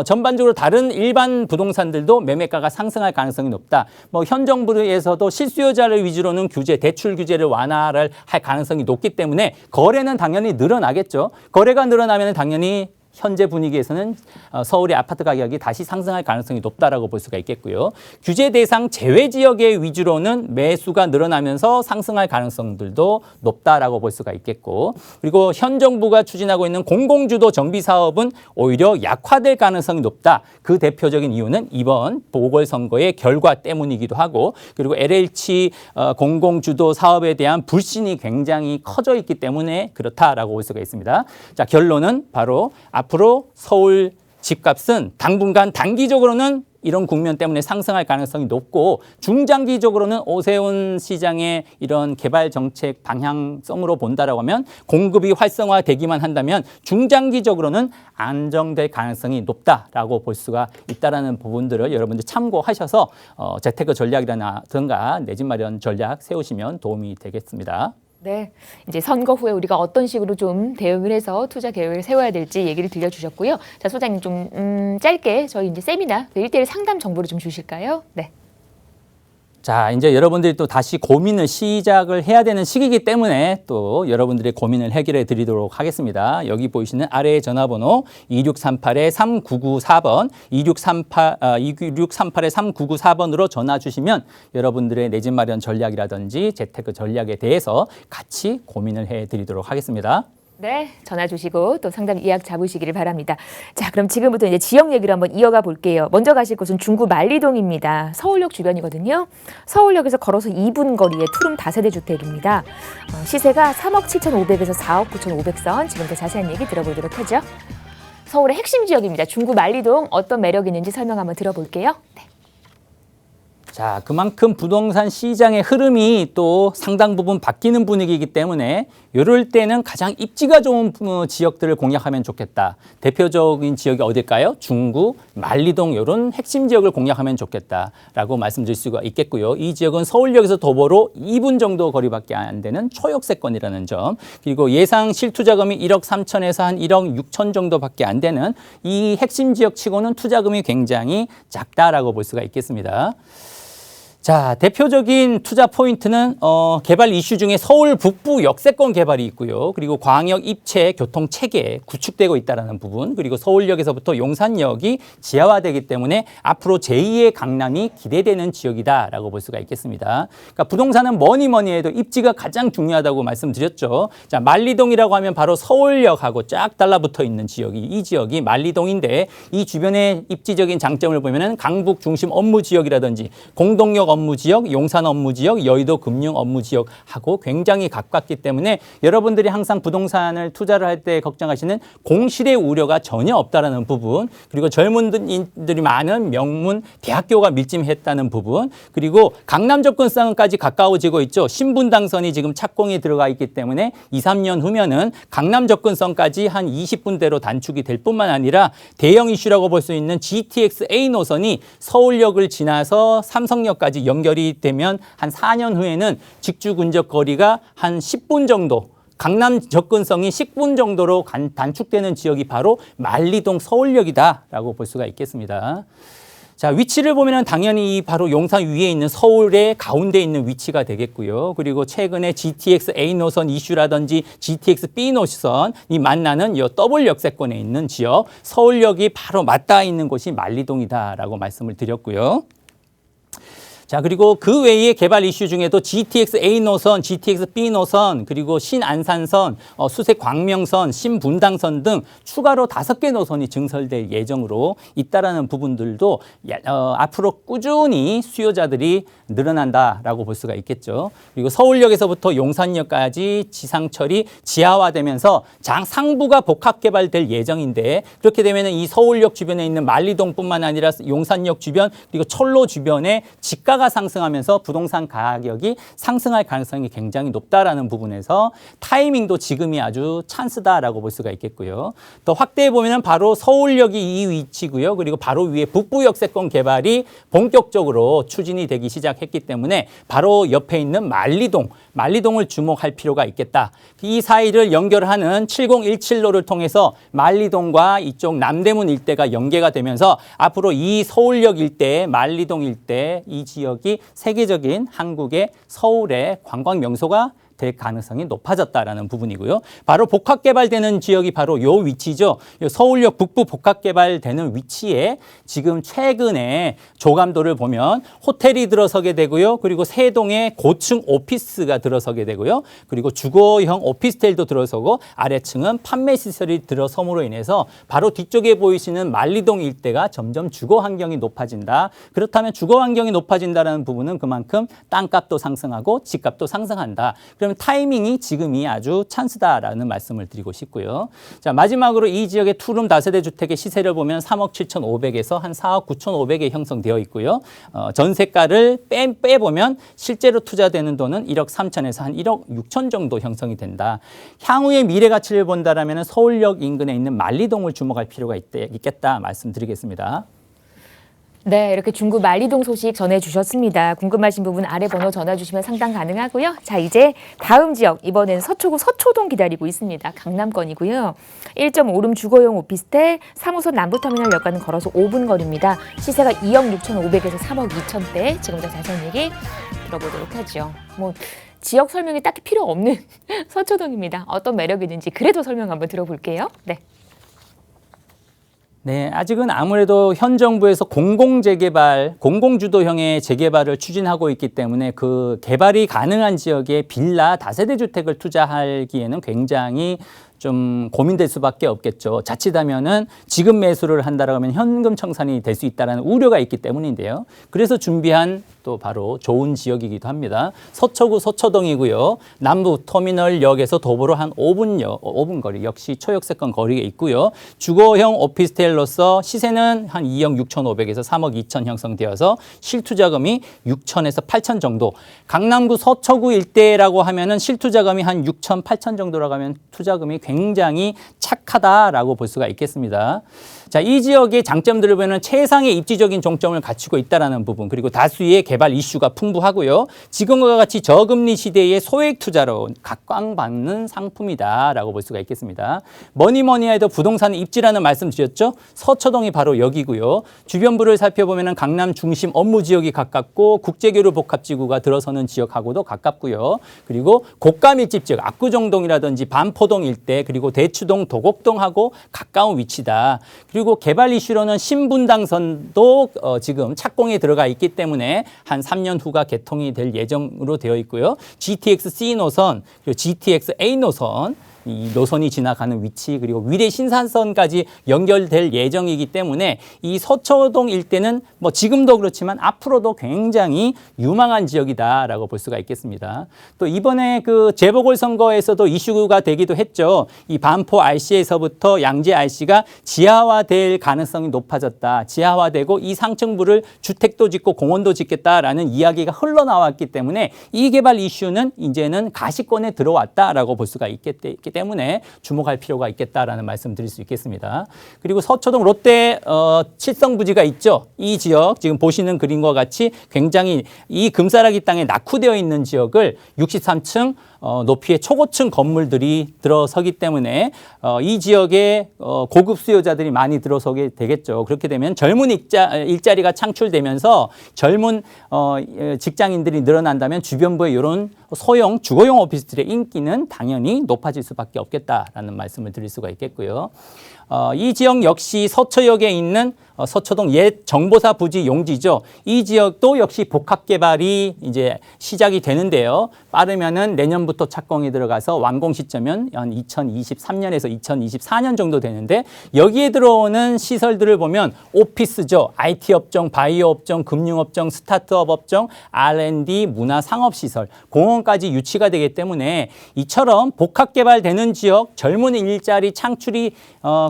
Speaker 3: 전반적으로 다른 일반 부동산들도 매매가가 상승할 가능성이 높다. 현 정부에서도 실수요자를 위주로는 대출 규제를 완화를 할 가능성이 높기 때문에 거래는 당연히 늘어나겠죠. 거래가 늘어나면 당연히 현재 분위기에서는 서울의 아파트 가격이 다시 상승할 가능성이 높다라고 볼 수가 있겠고요. 규제 대상 제외 지역의 위주로는 매수가 늘어나면서 상승할 가능성들도 높다라고 볼 수가 있겠고, 그리고 현 정부가 추진하고 있는 공공주도 정비 사업은 오히려 약화될 가능성이 높다. 그 대표적인 이유는 이번 보궐선거의 결과 때문이기도 하고, 그리고 LH 공공주도 사업에 대한 불신이 굉장히 커져 있기 때문에 그렇다라고 볼 수가 있습니다. 자, 결론은 바로 앞으로 서울 집값은 당분간 단기적으로는 이런 국면 때문에 상승할 가능성이 높고, 중장기적으로는 오세훈 시장의 이런 개발 정책 방향성으로 본다라고 하면 공급이 활성화되기만 한다면 중장기적으로는 안정될 가능성이 높다라고 볼 수가 있다라는 부분들을 여러분들 참고하셔서 재테크 전략이라든가 내 집 마련 전략 세우시면 도움이 되겠습니다.
Speaker 1: 네, 이제 선거 후에 우리가 어떤 식으로 좀 대응을 해서 투자 계획을 세워야 될지 얘기를 들려주셨고요. 자, 소장님 좀 짧게 저희 이제 세미나 1:1 상담 정보를 좀 주실까요? 네.
Speaker 3: 자, 이제 여러분들이 또 다시 고민을 시작을 해야 되는 시기이기 때문에 또 여러분들의 고민을 해결해 드리도록 하겠습니다. 여기 보이시는 아래의 전화번호 2638-3994번, 2638-3994번으로 전화 주시면 여러분들의 내 집 마련 전략이라든지 재테크 전략에 대해서 같이 고민을 해 드리도록 하겠습니다.
Speaker 1: 네, 전화 주시고 또 상담 예약 잡으시기를 바랍니다. 자, 그럼 지금부터 이제 지역 얘기를 한번 이어가 볼게요. 먼저 가실 곳은 중구 만리동입니다. 서울역 주변이거든요. 서울역에서 걸어서 2분 거리의 투룸 다세대 주택입니다. 시세가 3억 7,500에서 4억 9,500선. 지금부터 자세한 얘기 들어보도록 하죠. 서울의 핵심 지역입니다. 중구 만리동 어떤 매력이 있는지 설명 한번 들어볼게요. 네.
Speaker 3: 자, 그만큼 부동산 시장의 흐름이 또 상당 부분 바뀌는 분위기이기 때문에 이럴 때는 가장 입지가 좋은 지역들을 공략하면 좋겠다. 대표적인 지역이 어딜까요? 중구, 만리동 이런 핵심 지역을 공략하면 좋겠다라고 말씀드릴 수가 있겠고요. 이 지역은 서울역에서 도보로 2분 정도 거리밖에 안 되는 초역세권이라는 점, 그리고 예상 실투자금이 1억 3천에서 한 1억 6천 정도밖에 안 되는 이 핵심 지역 치고는 투자금이 굉장히 작다라고 볼 수가 있겠습니다. 자, 대표적인 투자 포인트는 개발 이슈 중에 서울 북부 역세권 개발이 있고요. 그리고 광역 입체 교통 체계 구축되고 있다는 부분, 그리고 서울역에서부터 용산역이 지하화되기 때문에 앞으로 제2의 강남이 기대되는 지역이다라고 볼 수가 있겠습니다. 그러니까 부동산은 뭐니 해도 입지가 가장 중요하다고 말씀드렸죠. 자, 만리동이라고 하면 바로 서울역하고 쫙 달라붙어 있는 지역이 이 지역이 만리동인데, 이 주변의 입지적인 장점을 보면은 강북 중심 업무 지역이라든지 공동역 업무 지역, 용산 업무 지역, 여의도 금융 업무 지역하고 굉장히 가깝기 때문에 여러분들이 항상 부동산을 투자를 할 때 걱정하시는 공실의 우려가 전혀 없다라는 부분, 그리고 젊은들이 많은 명문 대학교가 밀집했다는 부분, 그리고 강남 접근성까지 가까워지고 있죠. 신분당선이 지금 착공이 들어가 있기 때문에 2, 3년 후면은 강남 접근성까지 한 20분대로 단축이 될 뿐만 아니라 대형 이슈라고 볼 수 있는 GTX A 노선이 서울역을 지나서 삼성역까지 연결이 되면 한 4년 후에는 직주 근접 거리가 한 10분 정도, 강남 접근성이 10분 정도로 단축되는 지역이 바로 만리동 서울역이다라고 볼 수가 있겠습니다. 자, 위치를 보면은 당연히 바로 용산 위에 있는 서울의 가운데 있는 위치가 되겠고요. 그리고 최근에 GTX A 노선 이슈라든지 GTX B 노선이 만나는 이 더블 역세권에 있는 지역, 서울역이 바로 맞닿아 있는 곳이 만리동이다라고 말씀을 드렸고요. 자, 그리고 그 외에 개발 이슈 중에도 GTX A 노선, GTX B 노선, 그리고 신안산선, 수색 광명선, 신분당선 등 추가로 5개 노선이 증설될 예정으로 있다라는 부분들도 앞으로 꾸준히 수요자들이 늘어난다라고 볼 수가 있겠죠. 그리고 서울역에서부터 용산역까지 지상철이 지하화되면서 상부가 복합 개발될 예정인데, 그렇게 되면 이 서울역 주변에 있는 만리동뿐만 아니라 용산역 주변 그리고 철로 주변에 집가가 상승하면서 부동산 가격이 상승할 가능성이 굉장히 높다라는 부분에서 타이밍도 지금이 아주 찬스다라고 볼 수가 있겠고요. 더 확대해 보면 바로 서울역이 이 위치고요. 그리고 바로 위에 북부 역세권 개발이 본격적으로 추진이 되기 시작했기 때문에 바로 옆에 있는 만리동을 주목할 필요가 있겠다. 이 사이를 연결하는 7017로를 통해서 만리동과 이쪽 남대문 일대가 연계가 되면서 앞으로 이 서울역 일대, 만리동 일대 이 지역이 세계적인 한국의 서울의 관광 명소가 될 가능성이 높아졌다라는 부분이고요. 바로 복합 개발되는 지역이 바로 요 위치죠. 서울역 북부 복합 개발되는 위치에 지금 최근에 조감도를 보면 호텔이 들어서게 되고요. 그리고 세동에 고층 오피스가 들어서게 되고요. 그리고 주거형 오피스텔도 들어서고 아래층은 판매 시설이 들어섬으로 인해서 바로 뒤쪽에 보이시는 만리동 일대가 점점 주거 환경이 높아진다. 그렇다면 주거 환경이 높아진다는 부분은 그만큼 땅값도 상승하고 집값도 상승한다. 그러면 타이밍이 지금이 아주 찬스다라는 말씀을 드리고 싶고요. 자, 마지막으로 이 지역의 투룸 다세대 주택의 시세를 보면 3억 7,500에서 한 4억 9,500에 형성되어 있고요. 전세가를 빼보면 실제로 투자되는 돈은 1억 3천에서 한 1억 6천 정도 형성이 된다. 향후의 미래 가치를 본다라면 서울역 인근에 있는 만리동을 주목할 필요가 있겠다 말씀드리겠습니다.
Speaker 1: 네, 이렇게 중구 만리동 소식 전해주셨습니다. 궁금하신 부분 아래 번호 전화 주시면 상담 가능하고요. 자, 이제 다음 지역, 이번엔 서초구 서초동 기다리고 있습니다. 강남권이고요. 1.5룸 주거용 오피스텔 3호선 남부터미널역과는 걸어서 5분 거리입니다. 시세가 2억 6,500에서 3억 2천대. 지금부터 자세한 얘기 들어보도록 하죠. 지역 설명이 딱히 필요 없는 서초동입니다. 어떤 매력이 있는지 그래도 설명 한번 들어볼게요. 네.
Speaker 3: 네, 아직은 아무래도 현 정부에서 공공재개발, 공공주도형의 재개발을 추진하고 있기 때문에 그 개발이 가능한 지역에 빌라 다세대 주택을 투자하기에는 굉장히 좀 고민될 수밖에 없겠죠. 자칫하면은 지금 매수를 한다라고 하면 현금 청산이 될 수 있다라는 우려가 있기 때문인데요. 그래서 준비한 또 바로 좋은 지역이기도 합니다. 서초구 서초동이고요. 남부 터미널역에서 도보로 한 5분 거리, 역시 초역세권 거리에 있고요. 주거형 오피스텔로서 시세는 한 2억 6,500에서 3억 2천 형성되어서 실투자금이 6천에서 8천 정도. 강남구 서초구 일대라고 하면은 실투자금이 한 6천, 8천 정도라고 하면 투자금이 굉장히 착하다라고 볼 수가 있겠습니다. 자, 이 지역의 장점들을 보면 최상의 입지적인 종점을 갖추고 있다는 부분, 그리고 다수의 개발 이슈가 풍부하고요. 지금과 같이 저금리 시대의 소액 투자로 각광받는 상품이다라고 볼 수가 있겠습니다. 뭐니 해도 부동산 입지라는 말씀 드렸죠. 서초동이 바로 여기고요. 주변부를 살펴보면 강남 중심 업무 지역이 가깝고 국제교류 복합지구가 들어서는 지역하고도 가깝고요. 그리고 고가 밀집 지역 압구정동이라든지 반포동 일대, 그리고 대추동, 도곡동하고 가까운 위치다. 그리고 개발 이슈로는 신분당선도 지금 착공에 들어가 있기 때문에 한 3년 후가 개통이 될 예정으로 되어 있고요. GTX C 노선, 그리고 GTX A 노선, 이 노선이 지나가는 위치, 그리고 위례 신산선까지 연결될 예정이기 때문에 이 서초동 일대는 뭐 지금도 그렇지만 앞으로도 굉장히 유망한 지역이다라고 볼 수가 있겠습니다. 또 이번에 그 재보궐선거에서도 이슈가 되기도 했죠. 이 반포 RC에서부터 양재 RC가 지하화될 가능성이 높아졌다. 지하화되고 이 상층부를 주택도 짓고 공원도 짓겠다라는 이야기가 흘러나왔기 때문에 이 개발 이슈는 이제는 가시권에 들어왔다라고 볼 수가 있기 때문에 주목할 필요가 있겠다라는 말씀 드릴 수 있겠습니다. 그리고 서초동 롯데 칠성부지가 있죠. 이 지역 지금 보시는 그림과 같이 굉장히 이 금싸라기 땅에 낙후되어 있는 지역을 63층 높이의 초고층 건물들이 들어서기 때문에 이 지역에 고급 수요자들이 많이 들어서게 되겠죠. 그렇게 되면 젊은 일자리가 창출되면서 젊은 직장인들이 늘어난다면 주변부의 이런 소형 주거용 오피스텔의 인기는 당연히 높아질 수밖에 없겠다라는 말씀을 드릴 수가 있겠고요. 이 지역 역시 서초역에 있는 서초동 옛 정보사 부지 용지죠. 이 지역도 역시 복합 개발이 이제 시작이 되는데요. 빠르면은 내년부터 착공이 들어가서 완공 시점은 한 2023년에서 2024년 정도 되는데 여기에 들어오는 시설들을 보면 오피스죠. IT 업종, 바이오 업종, 금융 업종, 스타트업 업종, R&D, 문화 상업 시설, 공원까지 유치가 되기 때문에 이처럼 복합 개발되는 지역, 젊은 일자리 창출이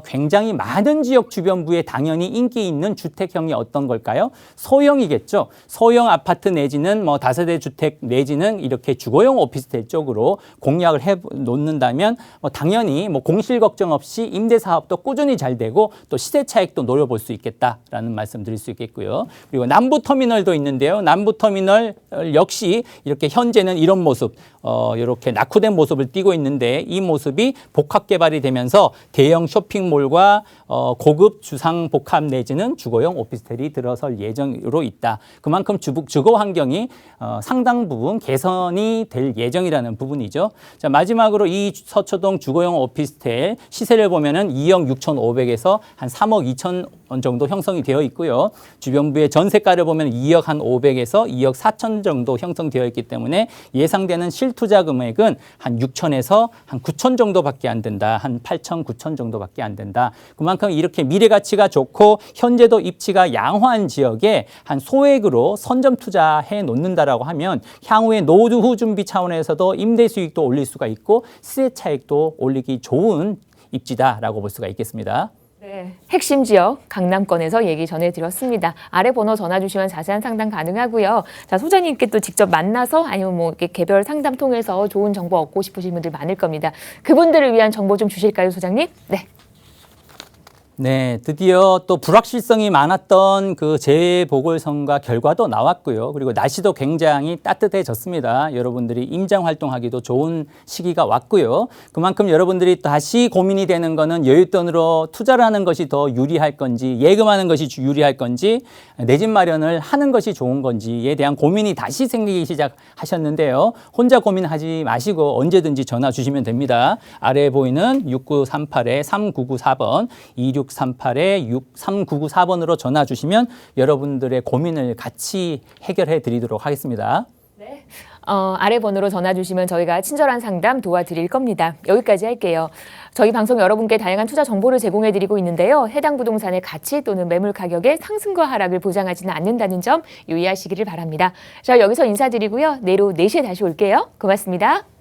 Speaker 3: 굉장히 많은 지역 주변부에 당연히 인기 있는 주택형이 어떤 걸까요? 소형이겠죠. 소형 아파트 내지는 뭐 다세대 주택 내지는 이렇게 주거용 오피스텔 쪽으로 공략을 해 놓는다면 당연히 뭐 공실 걱정 없이 임대 사업도 꾸준히 잘 되고 또 시세 차익도 노려볼 수 있겠다라는 말씀 드릴 수 있겠고요. 그리고 남부 터미널도 있는데요. 남부 터미널 역시 이렇게 현재는 이런 모습, 이렇게 낙후된 모습을 띠고 있는데 이 모습이 복합 개발이 되면서 대형 쇼핑몰과 고급 주상 복합 내지는 주거용 오피스텔이 들어설 예정으로 있다. 그만큼 주거 환경이 상당 부분 개선이 될 예정이라는 부분이죠. 자, 마지막으로 이 서초동 주거용 오피스텔 시세를 보면은 2억 6,500에서 한 3억 2천 원 정도 형성이 되어 있고요. 주변부의 전세가를 보면 2억 한 500에서 2억 4천 정도 형성되어 있기 때문에 예상되는 실투자 금액은 한 6천에서 한 9천 정도밖에 안 된다. 한 8천, 9천 정도밖에 안 된다. 그만큼 이렇게 미래 가치가 좋고 현재도 입지가 양호한 지역에 한 소액으로 선점 투자해 놓는다라고 하면 향후에 노후 준비 차원에서도 임대 수익도 올릴 수가 있고 시세 차익도 올리기 좋은 입지다라고 볼 수가 있겠습니다.
Speaker 1: 네, 핵심 지역 강남권에서 얘기 전해드렸습니다. 아래 번호 전화 주시면 자세한 상담 가능하고요. 자, 소장님께 또 직접 만나서 아니면 뭐 이렇게 개별 상담 통해서 좋은 정보 얻고 싶으신 분들 많을 겁니다. 그분들을 위한 정보 좀 주실까요, 소장님? 네.
Speaker 3: 네, 드디어 또 불확실성이 많았던 그 재보궐선거 결과도 나왔고요. 그리고 날씨도 굉장히 따뜻해졌습니다. 여러분들이 임장 활동하기도 좋은 시기가 왔고요. 그만큼 여러분들이 다시 고민이 되는 거는 여윳돈으로 투자를 하는 것이 더 유리할 건지, 예금하는 것이 유리할 건지, 내 집 마련을 하는 것이 좋은 건지에 대한 고민이 다시 생기기 시작하셨는데요. 혼자 고민하지 마시고 언제든지 전화 주시면 됩니다. 아래에 보이는 6938-3994번, 2638-3994번으로 전화 주시면 여러분들의 고민을 같이 해결해 드리도록 하겠습니다.
Speaker 1: 네. 아래 번호로 전화 주시면 저희가 친절한 상담 도와드릴 겁니다. 여기까지 할게요. 저희 방송 여러분께 다양한 투자 정보를 제공해드리고 있는데요. 해당 부동산의 가치 또는 매물 가격의 상승과 하락을 보장하지는 않는다는 점 유의하시기를 바랍니다. 자, 여기서 인사드리고요. 내일 오후 4시에 다시 올게요. 고맙습니다.